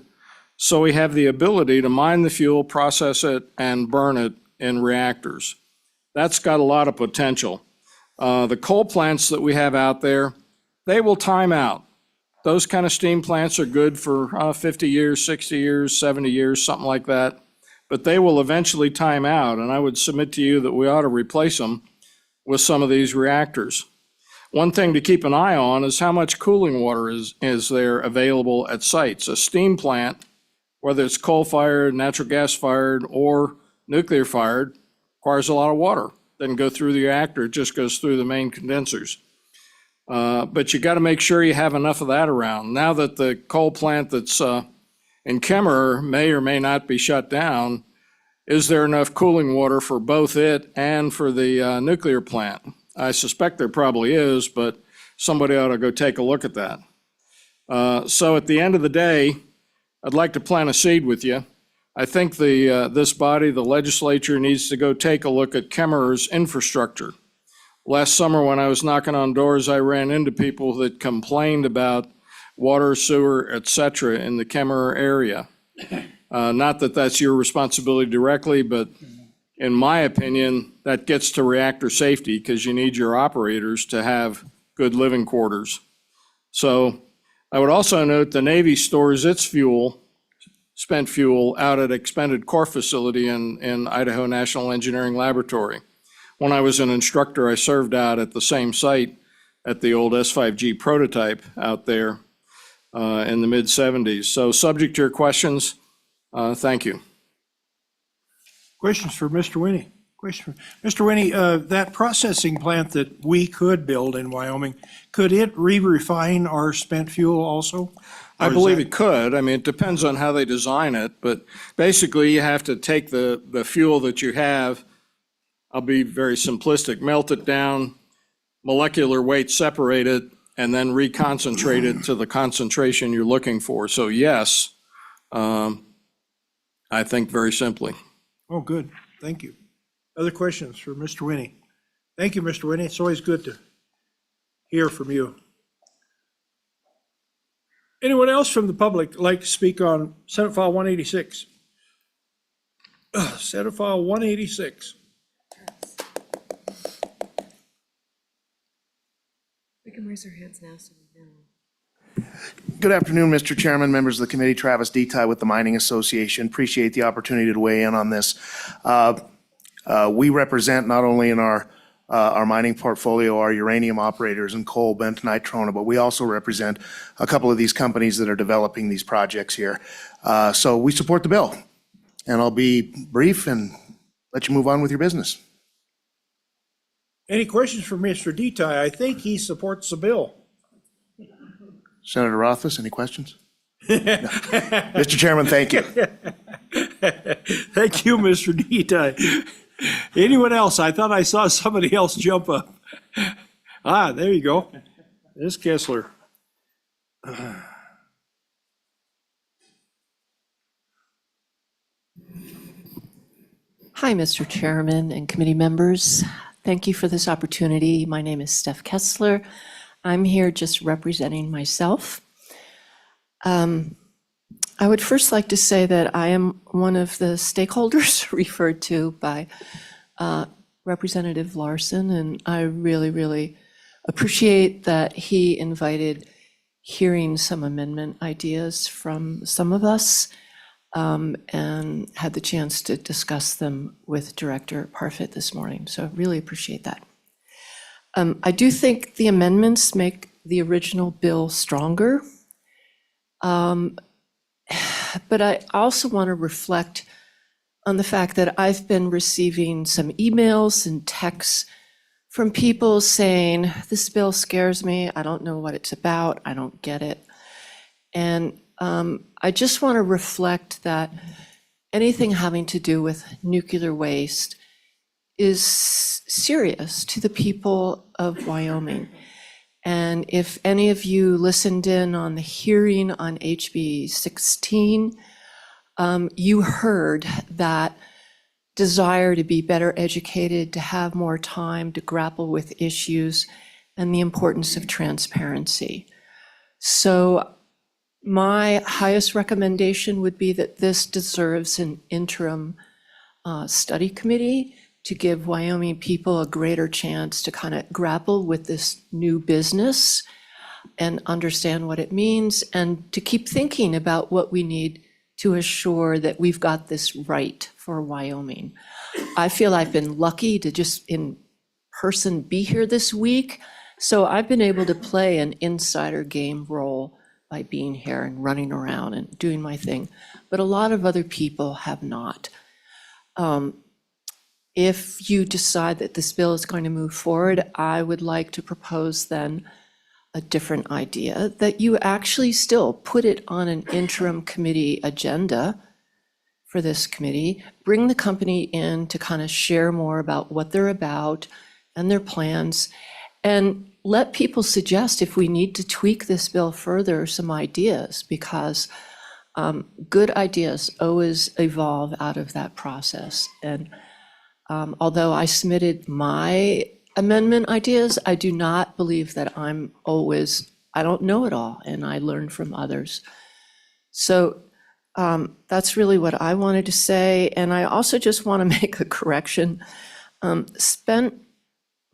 So we have the ability to mine the fuel, process it, and burn it in reactors. That's got a lot of potential. The coal plants that we have out there, they will time out. Those kind of steam plants are good for 50 years, 60 years, 70 years, something like that. But they will eventually time out, and I would submit to you that we ought to replace them with some of these reactors. One thing to keep an eye on is how much cooling water is there available at sites. A steam plant, whether it's coal-fired, natural gas-fired, or nuclear-fired, requires a lot of water. Doesn't go through the reactor, it just goes through the main condensers. But you got to make sure you have enough of that around. Now that the coal plant that's in Kemmerer may or may not be shut down, is there enough cooling water for both it and for the nuclear plant? I suspect there probably is, but somebody ought to go take a look at that. So at the end of the day, I'd like to plant a seed with you. I think this body, the legislature, needs to go take a look at Kemmerer's infrastructure. Last summer when I was knocking on doors, I ran into people that complained about water, sewer, et cetera, in the Kemmerer area. Not that that's your responsibility directly, but in my opinion, that gets to reactor safety because you need your operators to have good living quarters. So I would also note the Navy stores its fuel, spent fuel, out at expended core facility in Idaho National Engineering Laboratory. When I was an instructor, I served out at the same site at the old S5G prototype out there in the mid-'70s. So subject to your questions, thank you. Questions for Mr. Winnie? Mr. Winnie, that processing plant that we could build in Wyoming, could it re-refine our spent fuel also? I believe it could. I mean, it depends on how they design it, but basically you have to take the fuel that you have, I'll be very simplistic, melt it down, molecular weight separate it, and then reconcentrate it to the concentration you're looking for. So yes, I think very simply. Oh, good. Thank you. Other questions for Mr. Winnie? Thank you, Mr. Winnie. It's always good to hear from you. Anyone else from the public like to speak on Senate File 186? Senate File 186. We can raise our hands now so we know. Good afternoon, Mr. Chairman, members of the committee. Travis Deti with the Mining Association. Appreciate the opportunity to weigh in on this. We represent not only in our mining portfolio, our uranium operators and coal, bentonite, trona, but we also represent a couple of these companies that are developing these projects here. So we support the bill, and I'll be brief and let you move on with your business. Any questions for Mr. Deti? I think he supports the bill. Senator Rothfuss, any questions? Mr. Chairman, thank you. Thank you, Mr. Deti. Anyone else? I thought I saw somebody else jump up. Ah, there you go. Ms. Kessler. Hi, Mr. Chairman and committee members. Thank you for this opportunity. My name is Steph Kessler. I'm here just representing myself. I would first like to say that I am one of the stakeholders referred to by Representative Larson, and I really, really appreciate that he invited hearing some amendment ideas from some of us, and had the chance to discuss them with Director Parfit this morning. So I really appreciate that. I do think the amendments make the original bill stronger. But I also want to reflect on the fact that I've been receiving some emails and texts from people saying, this bill scares me, I don't know what it's about, I don't get it. And I just want to reflect that anything having to do with nuclear waste is serious to the people of Wyoming. And if any of you listened in on the hearing on HB 16, you heard that desire to be better educated, to have more time to grapple with issues, and the importance of transparency. So my highest recommendation would be that this deserves an interim study committee to give Wyoming people a greater chance to kind of grapple with this new business and understand what it means, and to keep thinking about what we need to assure that we've got this right for Wyoming. I feel I've been lucky to just in person be here this week, so I've been able to play an insider game role by being here and running around and doing my thing, but a lot of other people have not. If you decide that this bill is going to move forward, I would like to propose then a different idea, that you actually still put it on an interim committee agenda for this committee, bring the company in to kind of share more about what they're about and their plans, and let people suggest if we need to tweak this bill further, some ideas, because good ideas always evolve out of that process. And although I submitted my amendment ideas, I do not believe that I don't know it all, and I learn from others. So that's really what I wanted to say. And I also just want to make a correction. Spent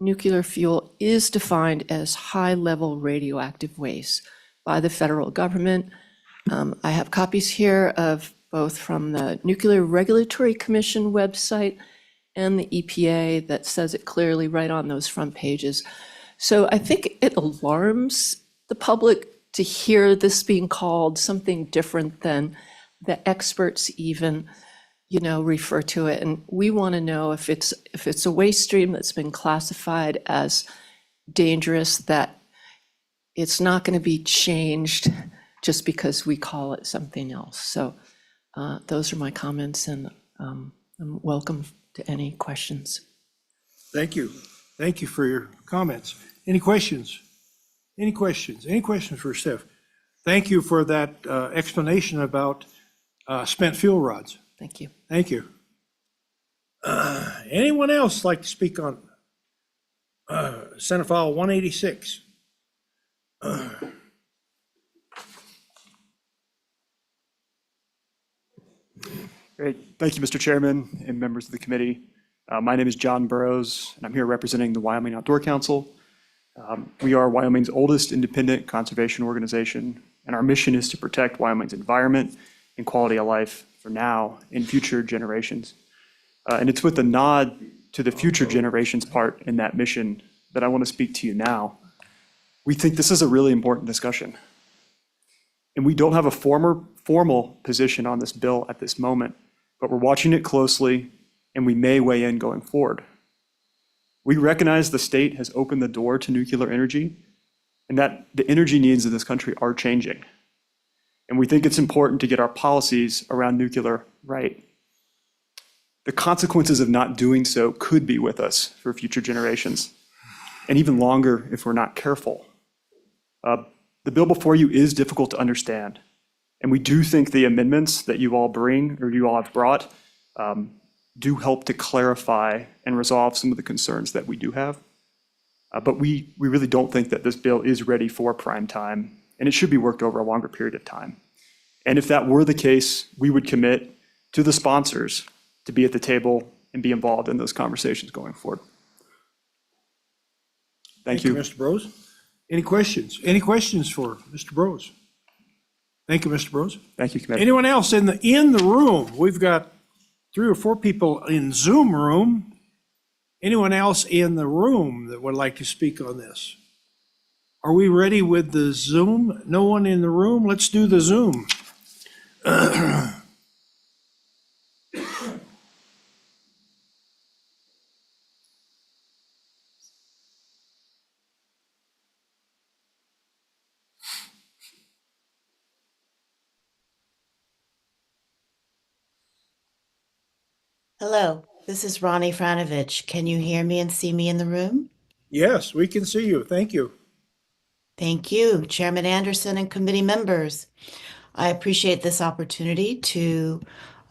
nuclear fuel is defined as high-level radioactive waste by the federal government. I have copies here of both from the Nuclear Regulatory Commission website and the EPA that says it clearly right on those front pages. So I think it alarms the public to hear this being called something different than the experts even, refer to it. And we want to know if it's a waste stream that's been classified as dangerous, that it's not going to be changed just because we call it something else. So those are my comments, and I'm welcome to any questions. Thank you. Thank you for your comments. Any questions? Any questions? Any questions for Steph? Thank you for that explanation about spent fuel rods. Thank you. Thank you. Anyone else like to speak on Senate File 186? Great. Thank you, Mr. Chairman and members of the committee. My name is John Burrows, and I'm here representing the Wyoming Outdoor Council. We are Wyoming's oldest independent conservation organization, and our mission is to protect Wyoming's environment and quality of life for now and future generations. And it's with a nod to the future generations part in that mission that I want to speak to you now. We think this is a really important discussion. And we don't have a formal position on this bill at this moment, but we're watching it closely, and we may weigh in going forward. We recognize the state has opened the door to nuclear energy and that the energy needs of this country are changing. And we think it's important to get our policies around nuclear right. The consequences of not doing so could be with us for future generations, and even longer if we're not careful. The bill before you is difficult to understand, and we do think the amendments that you all bring, or you all have brought, do help to clarify and resolve some of the concerns that we do have. But we really don't think that this bill is ready for prime time, and it should be worked over a longer period of time. And if that were the case, we would commit to the sponsors to be at the table and be involved in those conversations going forward. Thank you. Mr. Brose. Any questions? Any questions for Mr. Brose? Thank you, Mr. Brose. Thank you, Committee. Anyone else in the room? We've got 3 or 4 people in Zoom room. Anyone else in the room that would like to speak on this? Are we ready with the Zoom? No one in the room? Let's do the Zoom. Hello, this is Ronnie Franovich. Can you hear me and see me in the room? Yes, we can see you. Thank you. Thank you, Chairman Anderson and committee members. I appreciate this opportunity to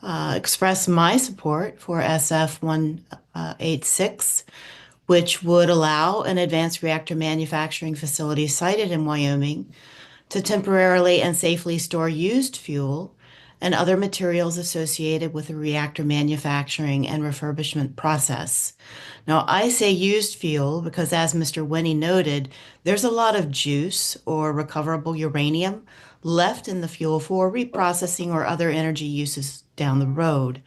express my support for SF 186, which would allow an advanced reactor manufacturing facility sited in Wyoming to temporarily and safely store used fuel and other materials associated with the reactor manufacturing and refurbishment process. Now, I say used fuel because, as Mr. Winnie noted, there's a lot of juice or recoverable uranium left in the fuel for reprocessing or other energy uses down the road.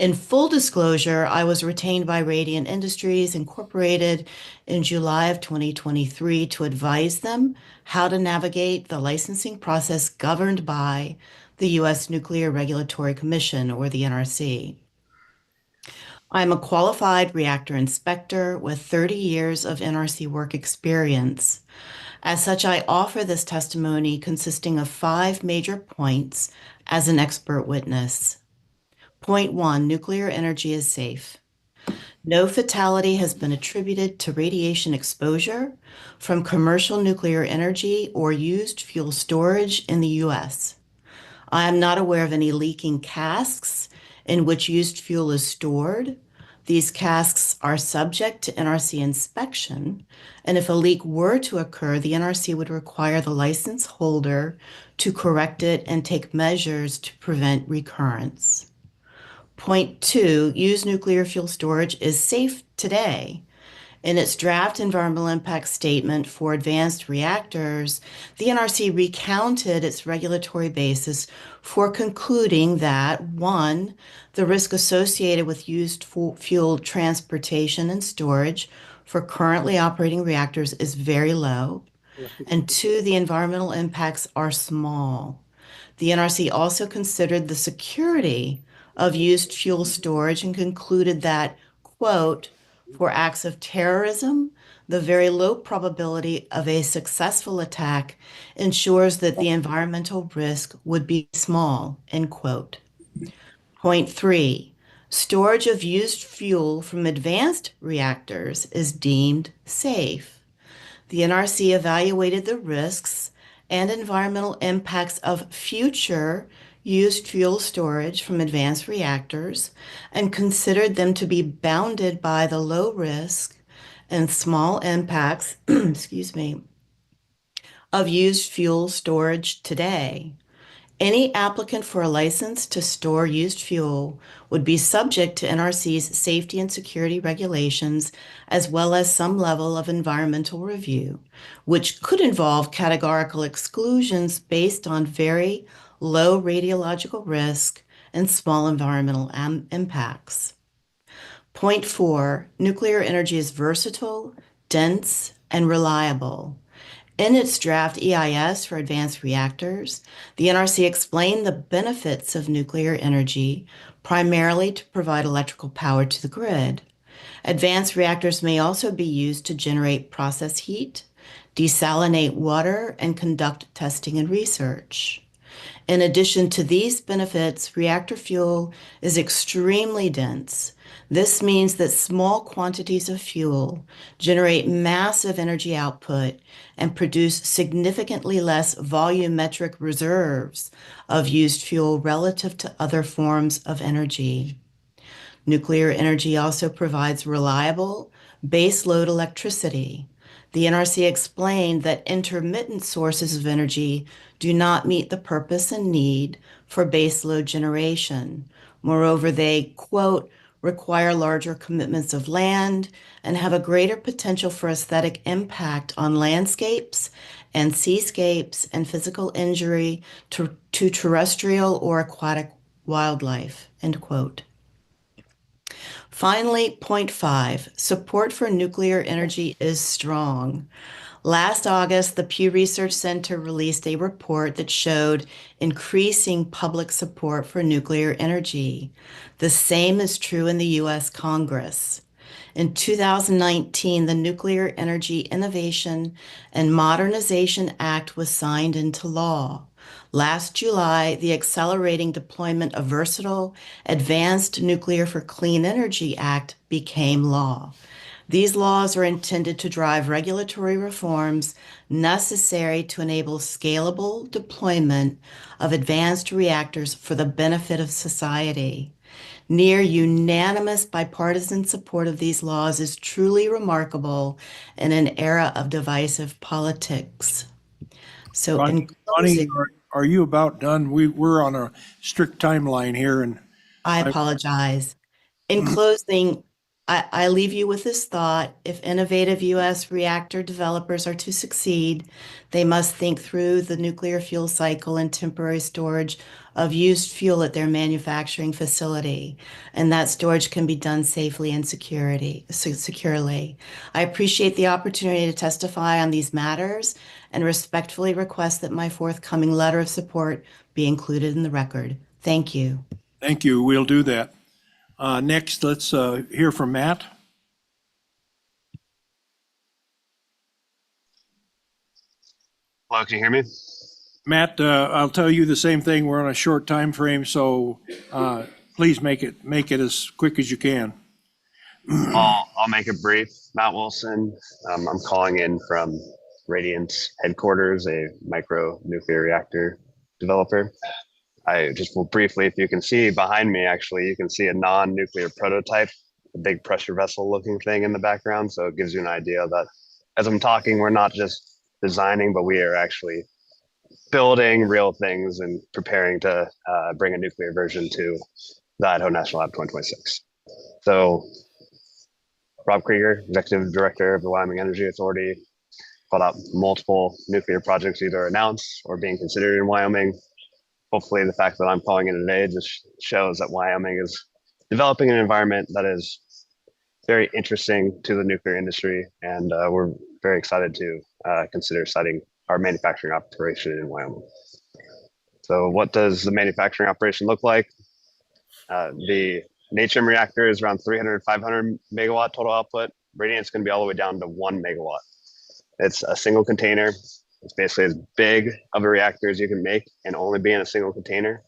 In full disclosure, I was retained by Radiant Industries Incorporated in July of 2023 to advise them how to navigate the licensing process governed by the U.S. Nuclear Regulatory Commission, or the NRC. I'm a qualified reactor inspector with 30 years of NRC work experience. As such, I offer this testimony consisting of 5 major points as an expert witness. Point 1, nuclear energy is safe. No fatality has been attributed to radiation exposure from commercial nuclear energy or used fuel storage in the U.S. I am not aware of any leaking casks in which used fuel is stored. These casks are subject to NRC inspection, and if a leak were to occur, the NRC would require the license holder to correct it and take measures to prevent recurrence. Point 2, used nuclear fuel storage is safe today. In its draft environmental impact statement for advanced reactors, the NRC recounted its regulatory basis for concluding that 1, the risk associated with used fuel transportation and storage for currently operating reactors is very low, and 2, the environmental impacts are small. The NRC also considered the security of used fuel storage and concluded that, quote, for acts of terrorism, the very low probability of a successful attack ensures that the environmental risk would be small, end quote. Point 3, storage of used fuel from advanced reactors is deemed safe. The NRC evaluated the risks and environmental impacts of future used fuel storage from advanced reactors and considered them to be bounded by the low risk and small impacts, excuse me, of used fuel storage today. Any applicant for a license to store used fuel would be subject to NRC's safety and security regulations, as well as some level of environmental review, which could involve categorical exclusions based on very low radiological risk and small environmental impacts. Point 4, nuclear energy is versatile, dense, and reliable. In its draft EIS for advanced reactors, the NRC explained the benefits of nuclear energy, primarily to provide electrical power to the grid. Advanced reactors may also be used to generate process heat, desalinate water, and conduct testing and research. In addition to these benefits, reactor fuel is extremely dense. This means that small quantities of fuel generate massive energy output and produce significantly less volumetric reserves of used fuel relative to other forms of energy. Nuclear energy also provides reliable, baseload electricity. The NRC explained that intermittent sources of energy do not meet the purpose and need for baseload generation. Moreover, they, quote, require larger commitments of land and have a greater potential for aesthetic impact on landscapes and seascapes and physical injury to terrestrial or aquatic wildlife, end quote. Finally, point 5, support for nuclear energy is strong. Last August, the Pew Research Center released a report that showed increasing public support for nuclear energy. The same is true in the U.S. Congress. In 2019, the Nuclear Energy Innovation and Modernization Act was signed into law. Last July, the Accelerating Deployment of Versatile Advanced Nuclear for Clean Energy Act became law. These laws are intended to drive regulatory reforms necessary to enable scalable deployment of advanced reactors for the benefit of society. Near unanimous bipartisan support of these laws is truly remarkable in an era of divisive politics. So in Bonnie, closing, are you about done? We're on a strict timeline here, and I apologize. In closing, I leave you with this thought. If innovative U.S. reactor developers are to succeed, they must think through the nuclear fuel cycle and temporary storage of used fuel at their manufacturing facility. And that storage can be done safely and securely. I appreciate the opportunity to testify on these matters and respectfully request that my forthcoming letter of support be included in the record. Thank you. thank you. We'll do that. Next, let's hear from Matt. Hello, can you hear me? Matt, I'll tell you the same thing. We're on a short time frame, so please make it as quick as you can. I'll make it brief. Matt Wilson. I'm calling in from Radiant's headquarters, a micro nuclear reactor developer. I just will briefly, if you can see behind me, actually, you can see a non-nuclear prototype, a big pressure vessel looking thing in the background. So it gives you an idea that as I'm talking, we're not just designing, but we are actually building real things and preparing to bring a nuclear version to the Idaho National Lab 2026. So Rob Krieger, Executive Director of the Wyoming Energy Authority, called out multiple nuclear projects either announced or being considered in Wyoming. Hopefully the fact that I'm calling in today just shows that Wyoming is developing an environment that is very interesting to the nuclear industry. And we're very excited to consider siting our manufacturing operation in Wyoming. So what does the manufacturing operation look like? The Natrium reactor is around 300, 500 megawatt total output. Radiant's going to be all the way down to 1 megawatt. It's a single container. It's basically as big of a reactor as you can make and only be in a single container.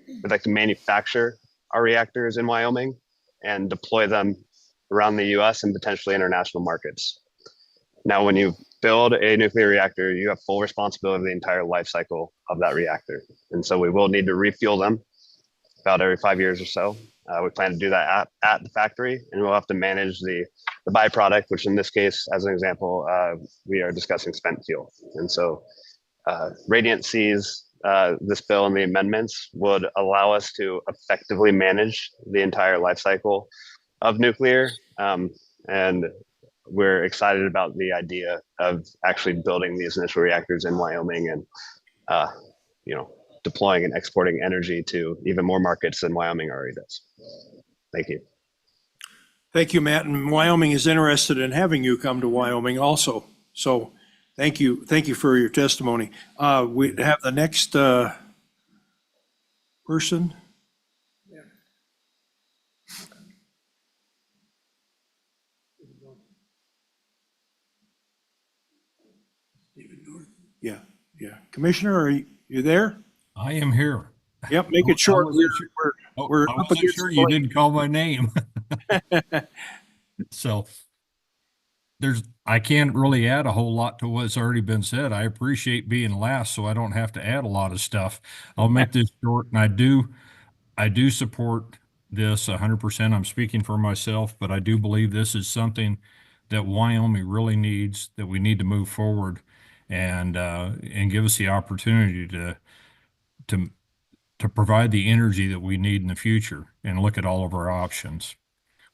We'd like to manufacture our reactors in Wyoming and deploy them around the US and potentially international markets. Now, when you build a nuclear reactor, you have full responsibility of the entire life cycle of that reactor. And so we will need to refuel them about every 5 years or so. We plan to do that at the factory, and we'll have to manage the byproduct, which in this case, as an example, we are discussing spent fuel. And so Radiant sees this bill and the amendments would allow us to effectively manage the entire life cycle of nuclear. And we're excited about the idea of actually building these initial reactors in Wyoming and deploying and exporting energy to even more markets than Wyoming already does. Thank you. Thank you, Matt. And Wyoming is interested in having you come to Wyoming also. So thank you for your testimony. We have the next person. Yeah, yeah. Commissioner, are you there? I am here. Yep, make it short. We're I up wasn't against sure the you break. didn't call my name. So I can't really add a whole lot to what's already been said. I appreciate being last, so I don't have to add a lot of stuff. I'll make this short, and I do support this 100%. I'm speaking for myself, but I do believe this is something that Wyoming really needs, that we need to move forward and give us the opportunity to to provide the energy that we need in the future and look at all of our options.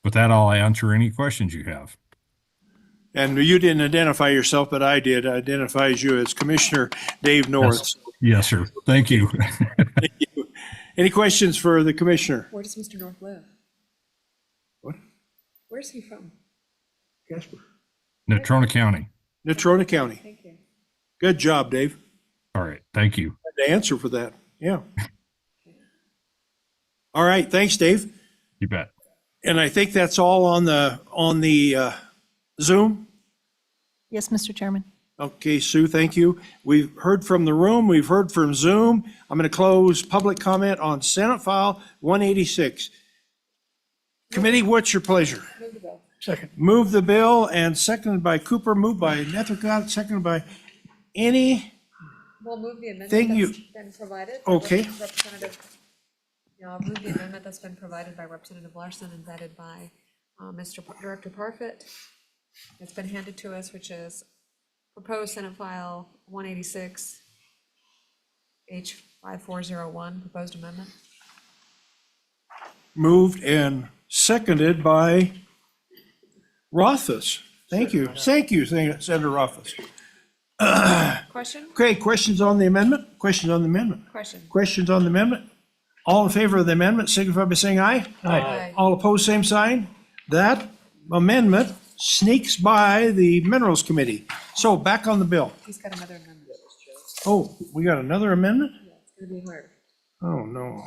With that, I'll answer any questions you have. And you didn't identify yourself, but I did. I identified you as Commissioner Dave North. Yes, sir. Thank you. Thank you. Any questions for the commissioner? Where does Mr. North live? What? Where's he from? Casper. Natrona County. Natrona County. Thank you. Good job, Dave. All right. Thank you. The answer for that. Yeah. All right. Thanks, Dave. You bet. And I think that's all on the Zoom. Yes, Mr. Chairman. Okay, Sue, thank you. We've heard from the room. We've heard from Zoom. I'm going to close public comment on Senate File 186. Committee, what's your pleasure? Move the bill. Second. Move the bill and seconded by Cooper, moved by Nethercott, seconded by any, We'll move the amendment Thank you. that's been provided. by Okay. Representative, I'll move the amendment that's been provided by Representative Larson and vetted by Director Parfit. It's been handed to us, which is proposed Senate File 186, H5401, proposed amendment. moved and seconded by Rothfuss. Thank you. Thank you, Senator Rothfuss. Question? Okay, questions on the amendment? Questions on the amendment? Question. Questions on the amendment? All in favor of the amendment signify by saying aye. Aye. All opposed, same sign. That amendment sneaks by the Minerals Committee. So back on the bill. He's got another amendment. Oh, we got another amendment? It's gonna be hard. Oh, no.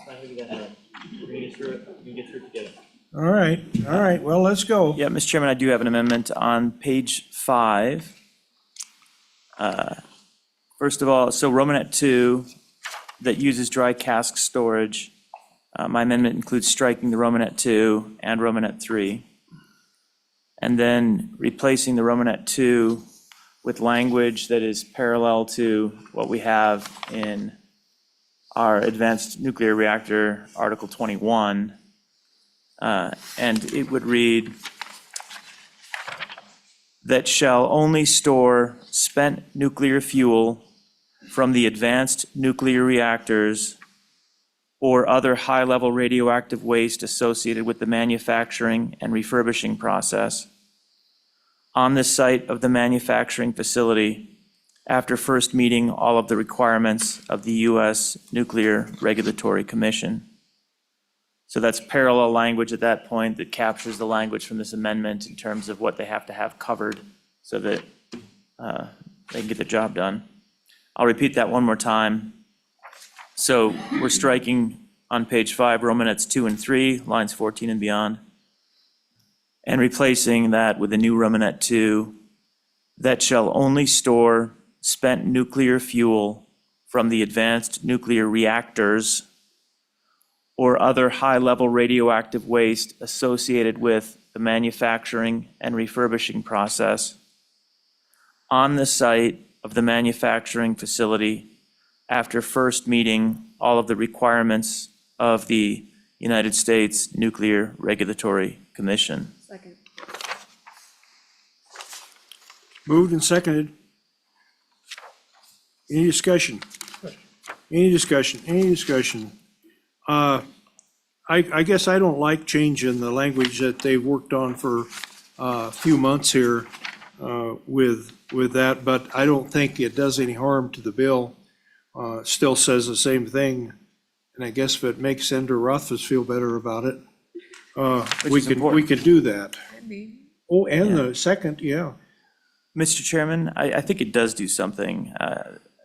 All right, well, let's go. Yeah, Mr. Chairman, I do have an amendment on page 5. First of all, so Romanet 2 that uses dry cask storage, my amendment includes striking the Romanet 2 and Romanet 3. And then replacing the Romanet 2 with language that is parallel to what we have in our Advanced Nuclear Reactor Article 21. And it would read, that shall only store spent nuclear fuel from the advanced nuclear reactors or other high-level radioactive waste associated with the manufacturing and refurbishing process on the site of the manufacturing facility after first meeting all of the requirements of the U.S. Nuclear Regulatory Commission. So that's parallel language at that point that captures the language from this amendment in terms of what they have to have covered so that they can get the job done. I'll repeat that one more time. So we're striking on page 5, Romanets 2 and 3, lines 14 and beyond, and replacing that with a new Romanet 2 that shall only store spent nuclear fuel from the advanced nuclear reactors or other high-level radioactive waste associated with the manufacturing and refurbishing process on the site of the manufacturing facility after first meeting all of the requirements of the United States Nuclear Regulatory Commission. Second. Moved and seconded. Any discussion? Any discussion? Any discussion? I guess I don't like changing the language that they've worked on for a few months here with that, but I don't think it does any harm to the bill. It still says the same thing, and I guess if it makes Senator Rothfuss feel better about it, we could do that. Oh, and the second, yeah. Mr. Chairman, I think it does do something.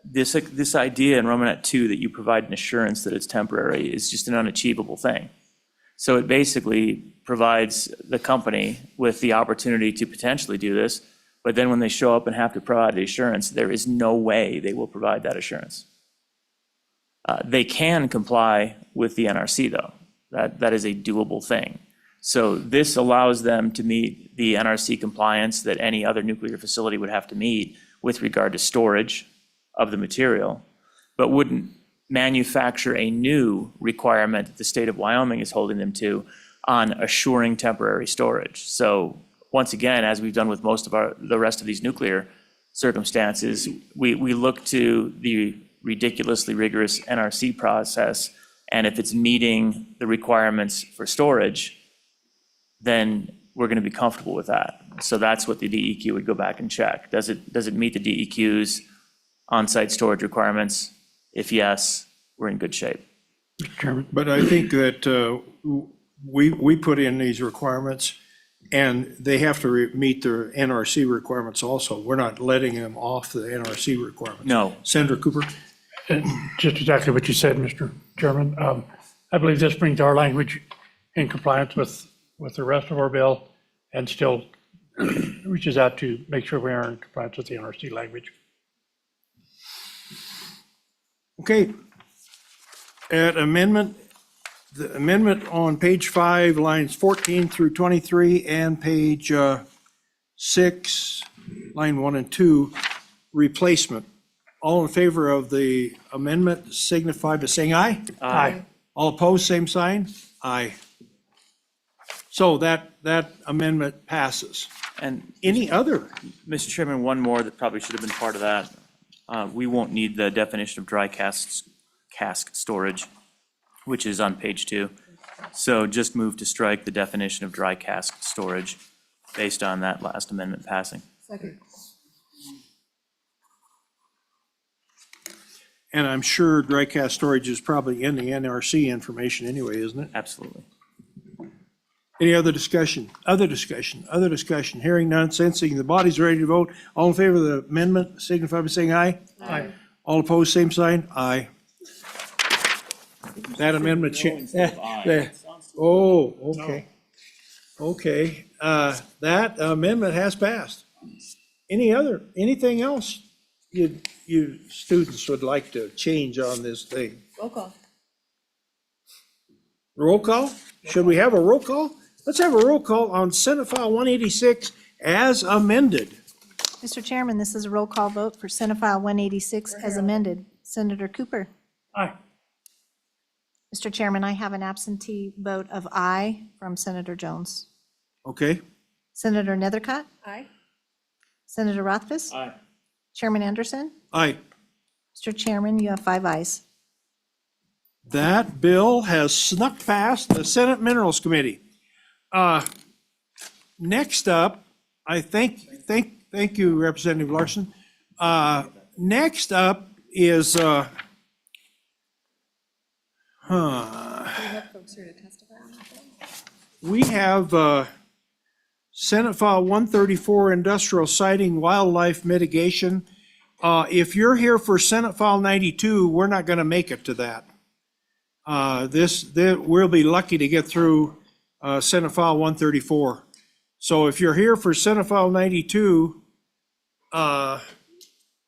This idea in Romanet 2 that you provide an assurance that it's temporary is just an unachievable thing. So it basically provides the company with the opportunity to potentially do this, But then when they show up and have to provide the assurance, there is no way they will provide that assurance. They can comply with the NRC, though. That is a doable thing. So this allows them to meet the NRC compliance that any other nuclear facility would have to meet with regard to storage of the material, but wouldn't manufacture a new requirement that the state of Wyoming is holding them to on assuring temporary storage. So once again, as we've done with most of the rest of these nuclear circumstances, we look to the ridiculously rigorous NRC process, and if it's meeting the requirements for storage, then we're going to be comfortable with that. So that's what the DEQ would go back and check. Does it meet the DEQ's on-site storage requirements? If yes, we're in good shape. But I think that we put in these requirements, and they have to meet their NRC requirements also. We're not letting them off the NRC requirements. No. Senator Cooper? Just exactly what you said, Mr. Chairman. I believe this brings our language in compliance with the rest of our bill and still reaches out to make sure we are in compliance with the NRC language. Okay. At the amendment on page 5, lines 14 through 23, and page 6, line 1 and 2, replacement. All in favor of the amendment signify by saying aye. Aye. All opposed, same sign? Aye. So that amendment passes. And Any other? Mr. Chairman, one more that probably should have been part of that. We won't need the definition of dry cask storage, which is on page 2. So just move to strike the definition of dry cask storage based on that last amendment passing. Second. And I'm sure dry cask storage is probably in the NRC information anyway, isn't it? Absolutely. Any other discussion? Other discussion? Other discussion? Hearing none, sensing the body's ready to vote. All in favor of the amendment signify by saying aye. Aye. All opposed, same sign? Aye. That amendment Oh, okay. Okay, that amendment has passed. Anything else you students would like to change on this thing? Roll call. Roll call? Should we have a roll call? Let's have a roll call on Senate File 186 as amended. Mr. Chairman, this is a roll call vote for Senate File 186 as amended. Senator Cooper? Aye. Mr. Chairman, I have an absentee vote of aye from Senator Jones. Okay, Senator Nethercott? Aye. Senator Rothfuss? Aye. Chairman Anderson? aye. Mr. Chairman, you have 5 ayes. That bill has snuck past the Senate Minerals Committee. Next up, I thank you, Representative Larson. Next up is, Do you have folks here to testify on that bill? we have Senate File 134, Industrial Siting Wildlife Mitigation. If you're here for Senate File 92, we're not going to make it to that. We'll be lucky to get through Senate File 134. So if you're here for Senate File 92,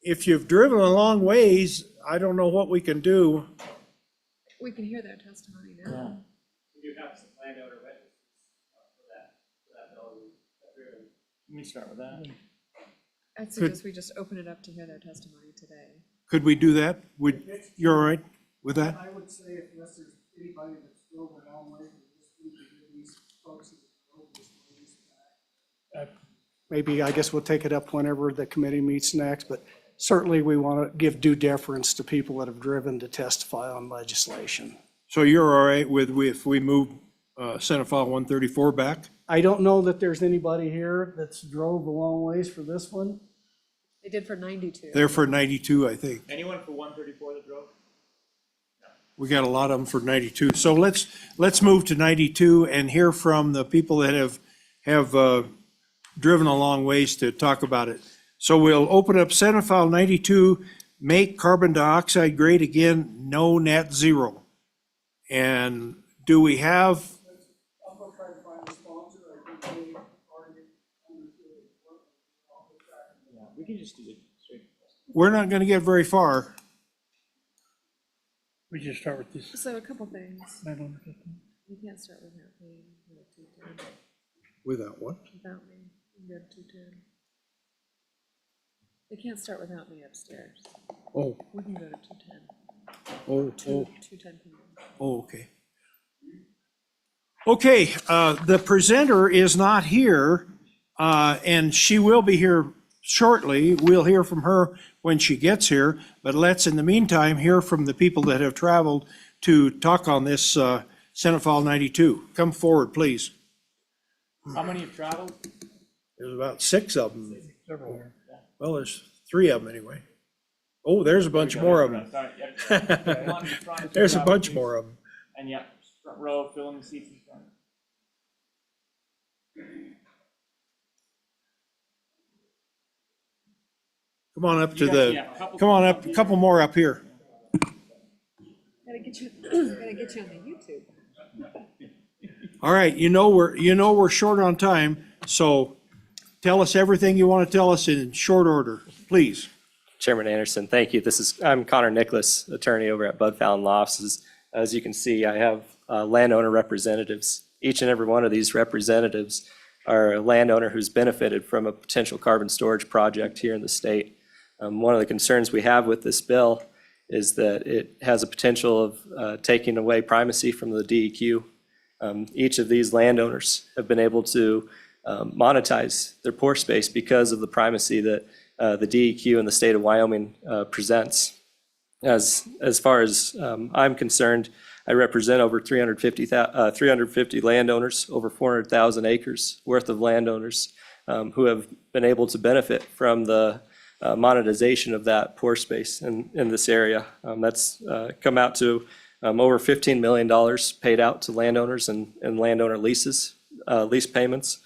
if you've driven a long ways, I don't know what we can do. We can hear their testimony now. We do have some landowner witnesses for that bill. Let me start with that. I'd suggest we just open it up to hear their testimony today. Could we do that? You're all right with that? I would say unless there's anybody that's drove a long way, we can give these folks that drove this ways back. Maybe, I guess we'll take it up whenever the committee meets next, but certainly we want to give due deference to people that have driven to testify on legislation. So you're all right with if we move Senate File 134 back? I don't know that there's anybody here that's drove a long ways for this one. They did for 92. They're for 92, I think. Anyone for 134 that drove? We got a lot of them for 92. So let's move to 92 and hear from the people that have driven a long ways to talk about it. So we'll open up Senate File 92, make carbon dioxide grade again, no net zero. And do we have? I'll go try to find a sponsor. I think they already understood We're not going to get very far. We just start with this. So a couple things. landowner testimony. You can't start without me. You go to 210. Without what? Without me, you can go to 210. They can't start without me upstairs. Oh, We can go to 210. oh, 210 p.m. oh, okay. Okay, the presenter is not here, and she will be here shortly. We'll hear from her when she gets here, but let's, in the meantime, hear from the people that have traveled to talk on this Senate File 92. Come forward, please. How many have traveled? There's about 6 of them. Well, there's 3 of them anyway. Oh, there's a bunch more of them. There's a bunch more of them. And yeah, front row, filling the seats in front. Come on up to the, come on up, a couple more up here. Gotta get you on the YouTube. All right, you know we're short on time, so tell us everything you want to tell us in short order, please. Chairman Anderson, thank you. I'm Connor Nicholas, attorney over at Bud Fallon Law Offices. As you can see, I have landowner representatives. Each and every one of these representatives are a landowner who's benefited from a potential carbon storage project here in the state. One of the concerns we have with this bill is that it has a potential of taking away primacy from the DEQ. Each of these landowners have been able to monetize their pore space because of the primacy that the DEQ in the state of Wyoming presents. As far as I'm concerned, I represent over 350 landowners, over 400,000 acres worth of landowners who have been able to benefit from the monetization of that pore space in this area. That's come out to over $15 million paid out to landowners and landowner leases, lease payments.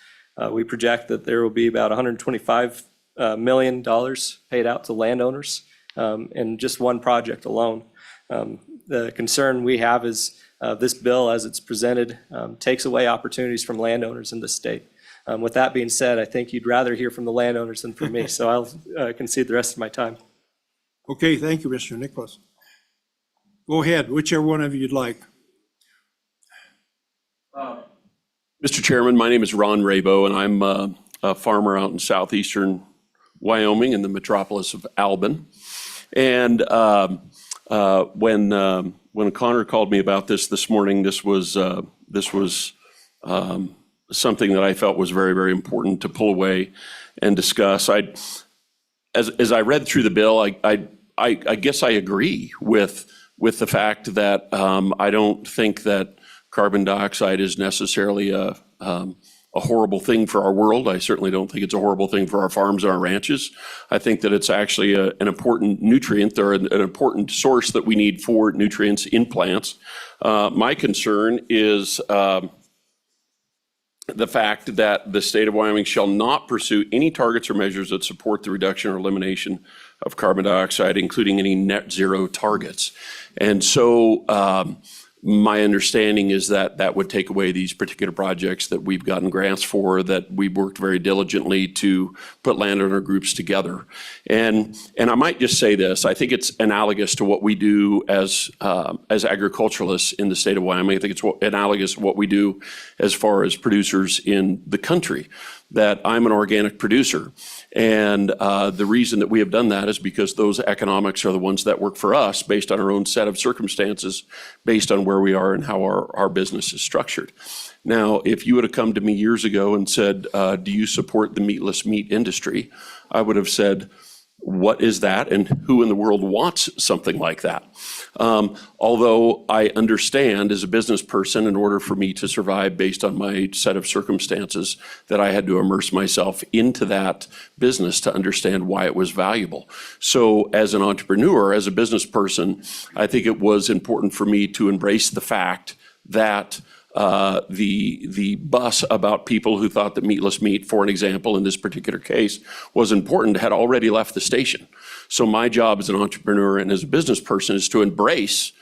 We project that there will be about $125 million paid out to landowners in just one project alone. The concern we have is this bill, as it's presented, takes away opportunities from landowners in the state. With that being said, I think you'd rather hear from the landowners than from me, so I'll concede the rest of my time. Okay, thank you, Mr. Nicholas. Go ahead, whichever one of you'd like. Mr. Chairman, my name is Ron Rabo, and I'm a farmer out in southeastern Wyoming in the metropolis of Albin. And when Connor called me about this morning, this was something that I felt was very, very important to pull away and discuss. As I read through the bill, I guess I agree with the fact that I don't think that carbon dioxide is necessarily a horrible thing for our world. I certainly don't think it's a horrible thing for our farms and our ranches. I think that it's actually an important nutrient or an important source that we need for nutrients in plants. My concern is the fact that the state of Wyoming shall not pursue any targets or measures that support the reduction or elimination of carbon dioxide, including any net zero targets. And so my understanding is that that would take away these particular projects that we've gotten grants for, that we've worked very diligently to put landowner groups together. And I might just say this, I think it's analogous to what we do as agriculturalists in the state of Wyoming. I think it's analogous to what we do as far as producers in the country, that I'm an organic producer. And the reason that we have done that is because those economics are the ones that work for us based on our own set of circumstances, based on where we are and how our business is structured. Now, if you would have come to me years ago and said, do you support the meatless meat industry? I would have said, what is that and who in the world wants something like that? Although I understand as a business person, in order for me to survive based on my set of circumstances, that I had to immerse myself into that business to understand why it was valuable. So as an entrepreneur, as a business person, I think it was important for me to embrace the fact that the bus about people who thought that meatless meat, for an example, in this particular case, was important, had already left the station. So my job as an entrepreneur and as a business person is to embrace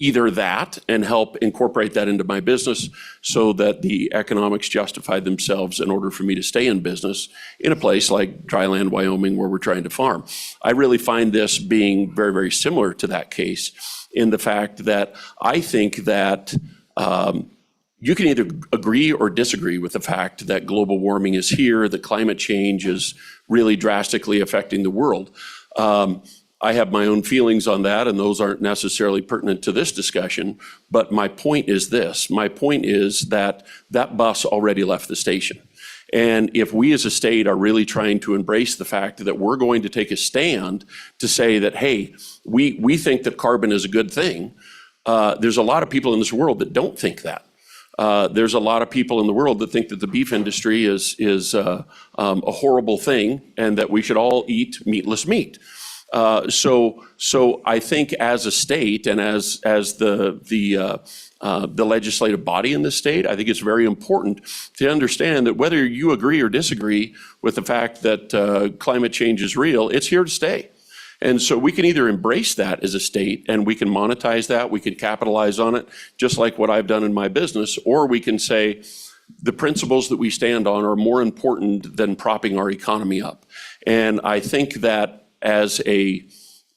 either that and help incorporate that into my business so that the economics justify themselves in order for me to stay in business in a place like dryland Wyoming where we're trying to farm. I really find this being very, very similar to that case in the fact that I think that you can either agree or disagree with the fact that global warming is here, that climate change is really drastically affecting the world. I have my own feelings on that, and those aren't necessarily pertinent to this discussion. But my point is this. My point is that that bus already left the station. And if we as a state are really trying to embrace the fact that we're going to take a stand to say that, hey, we think that carbon is a good thing, there's a lot of people in this world that don't think that. There's a lot of people in the world that think that the beef industry is a horrible thing and that we should all eat meatless meat. So I think as a state and as the legislative body in the state, I think it's very important to understand that whether you agree or disagree with the fact that climate change is real, it's here to stay. And so we can either embrace that as a state and we can monetize that, we can capitalize on it, just like what I've done in my business, or we can say the principles that we stand on are more important than propping our economy up. And I think that as a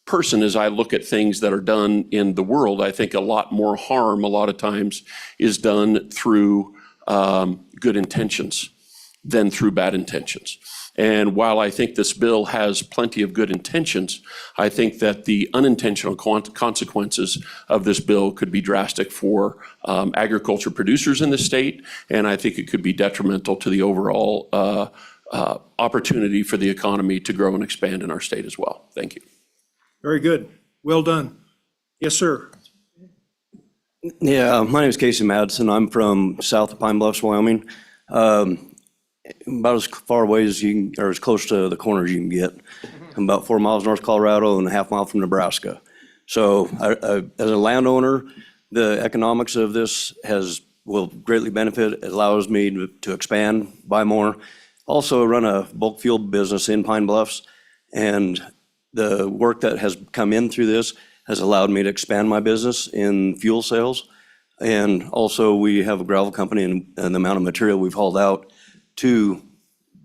person, as I look at things that are done in the world, I think a lot more harm a lot of times is done through good intentions than through bad intentions. And while I think this bill has plenty of good intentions, I think that the unintentional consequences of this bill could be drastic for agriculture producers in the state, and I think it could be detrimental to the overall opportunity for the economy to grow and expand in our state as well. Thank you. Very good. Well done. Yes, sir. Yeah, my name is Casey Madsen. I'm from south of Pine Bluffs, Wyoming. About as far away as you can, or as close to the corner as you can get. I'm about 4 miles north Colorado and a half mile from Nebraska. So as a landowner, the economics of this will greatly benefit. It allows me to expand, buy more. Also run a bulk fuel business in Pine Bluffs, and the work that has come in through this has allowed me to expand my business in fuel sales. And also we have a gravel company, and the amount of material we've hauled out to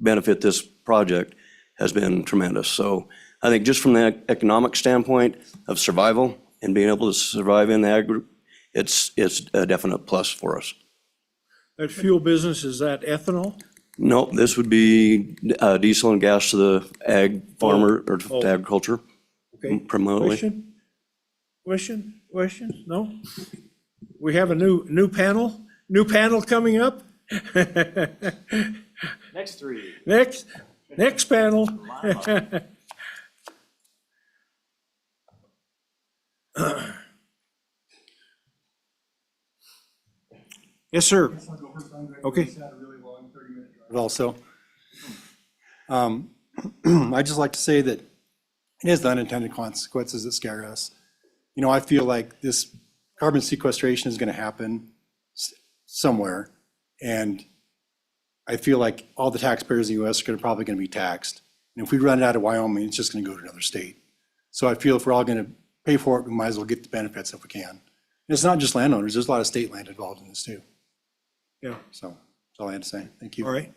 benefit this project has been tremendous. So I think just from the economic standpoint of survival and being able to survive in the ag group, it's a definite plus for us. That fuel business, is that ethanol? No, this would be diesel and gas to the ag farmer or to agriculture Okay. primarily. Question? No? We have a new panel coming up? Next three. Next panel. Yes, sir. Okay. Also, I'd just like to say that it is the unintended consequences that scare us. You know, I feel like this carbon sequestration is going to happen somewhere, and I feel like all the taxpayers in the US are probably going to be taxed. And if we run it out of Wyoming, it's just going to go to another state. So I feel if we're all going to pay for it, we might as well get the benefits if we can. And it's not just landowners, there's a lot of state land involved in this too. Yeah. So that's all I had to say. Thank you. All right.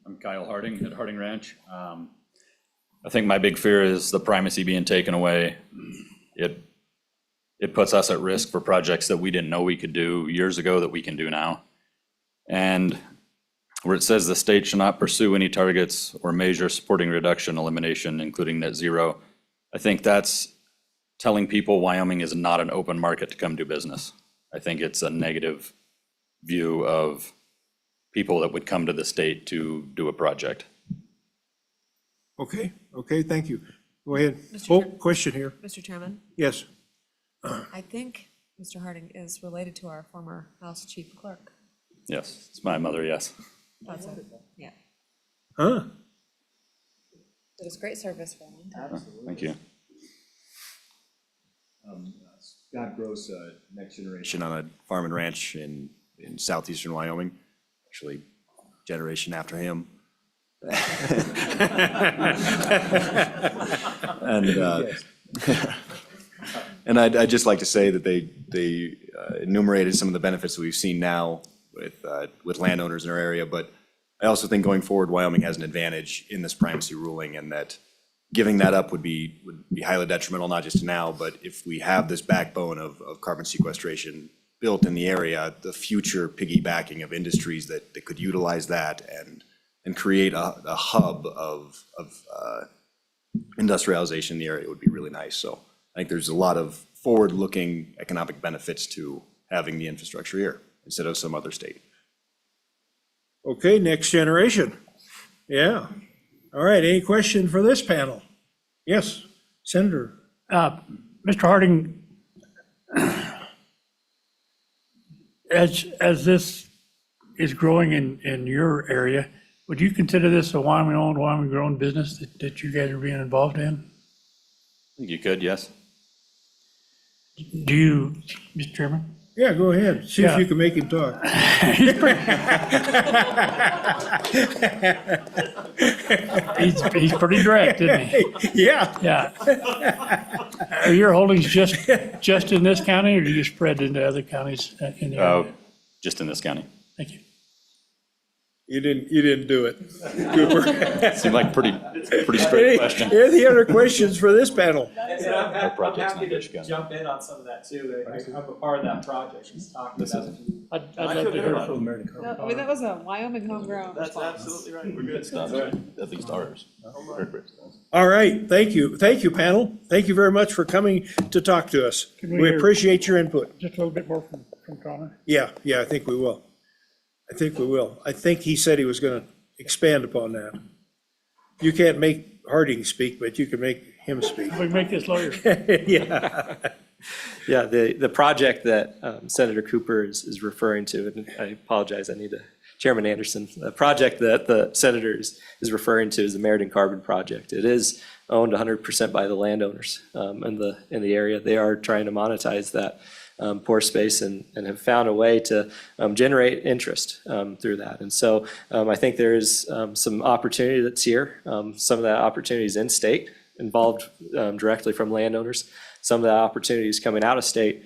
I'm Kyle Harding at Harding Ranch. I think my big fear is the primacy being taken away. It puts us at risk for projects that we didn't know we could do years ago that we can do now. And where it says the state shall not pursue any targets or measure supporting reduction, elimination, including net zero, I think that's telling people Wyoming is not an open market to come do business. I think it's a negative view of people that would come to the state to do a project. Okay, thank you. Go ahead. Question here. Mr. Chairman, Yes. I think Mr. Harding is related to our former House Chief Clerk. Yes, it's my mother, yes. That's it, yeah. Huh? It was great service for a long time. Thank you. Scott Gross, Next Generation on a farm and ranch in southeastern Wyoming, actually generation after him. And And I'd just like to say that they enumerated some of the benefits that we've seen now with landowners in our area, but I also think going forward, Wyoming has an advantage in this primacy ruling, and that giving that up would be highly detrimental, not just now, but if we have this backbone of carbon sequestration built in the area, the future piggybacking of industries that could utilize that and create a hub of industrialization in the area would be really nice. So I think there's a lot of forward-looking economic benefits to having the infrastructure here instead of some other state. Okay, next generation. Yeah. All right, any question for this panel? Yes, Senator. Mr. Harding, as this is growing in your area, would you consider this a Wyoming-owned, Wyoming-grown business that you guys are being involved in? I think you could, yes. Do you, Mr. Chairman? Yeah, go ahead. See if Yeah. you can make him talk. He's pretty direct, isn't he? Yeah. Yeah. Are your holdings just in this county, or do you spread into other counties in the area? Just in this county. Thank you. You didn't do it, Cooper. Seemed like pretty straight question. Any other questions for this panel? I'm happy to jump in on some of that too. I'm a part of that project. She's talking about it. I'd love to hear from No, I mean, that was a Wyoming homegrown That's response. absolutely right. We're good. It's not, at least ours. All right, thank you. Thank you, panel. Thank you very much for coming to talk to us. Can we We hear- appreciate your input. just a little bit more from Connor. Yeah, I think we will. I think he said he was going to expand upon that. You can't make Harding speak, but you can make him speak. We make this lawyer. Yeah. Yeah, the project that Senator Cooper is referring to, and I apologize, I need to, Chairman Anderson, the project that the senator is referring to is the Meriden Carbon Project. It is owned 100% by the landowners in the area. They are trying to monetize that pore space and have found a way to generate interest through that. And so I think there is some opportunity that's here. Some of that opportunity is in state, involved directly from landowners. Some of that opportunity is coming out of state,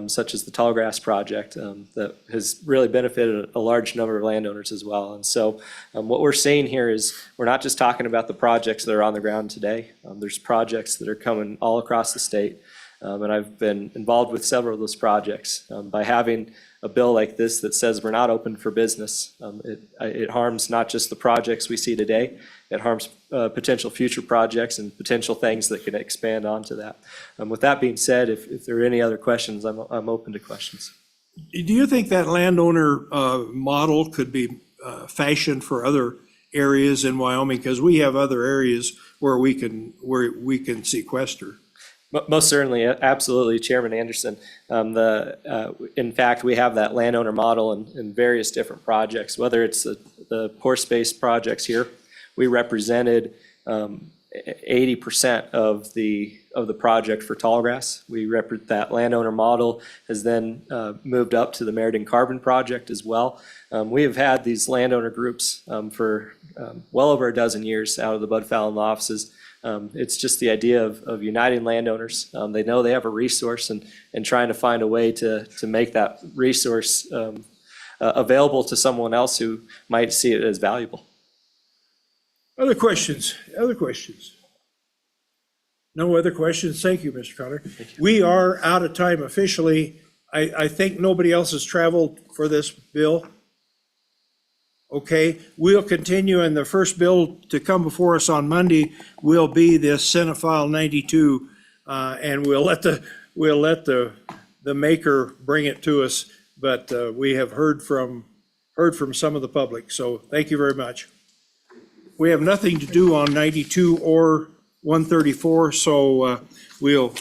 such as the Tallgrass project that has really benefited a large number of landowners as well. And so what we're seeing here is we're not just talking about the projects that are on the ground today. There's projects that are coming all across the state. And I've been involved with several of those projects. By having a bill like this that says we're not open for business, it harms not just the projects we see today, it harms potential future projects and potential things that can expand onto that. With that being said, if there are any other questions, I'm open to questions. Do you think that landowner model could be fashioned for other areas in Wyoming? Because we have other areas where we can sequester. Most certainly, absolutely, Chairman Anderson. In fact, we have that landowner model in various different projects, whether it's the pore space projects here. We represented 80% of the project for Tallgrass. That landowner model has then moved up to the Meriden Carbon Project as well. We have had these landowner groups for well over a dozen years out of the Bud Fallon law offices. It's just the idea of uniting landowners. They know they have a resource and trying to find a way to make that resource available to someone else who might see it as valuable. Other questions? No other questions? Thank you, Mr. Connor. We are out of time officially. I think nobody else has traveled for this bill. Okay, we'll continue, and the first bill to come before us on Monday will be this Senate File 92, and we'll let the maker bring it to us, but we have heard from some of the public, so thank you very much. We have nothing to do on 92 or 134, so we'll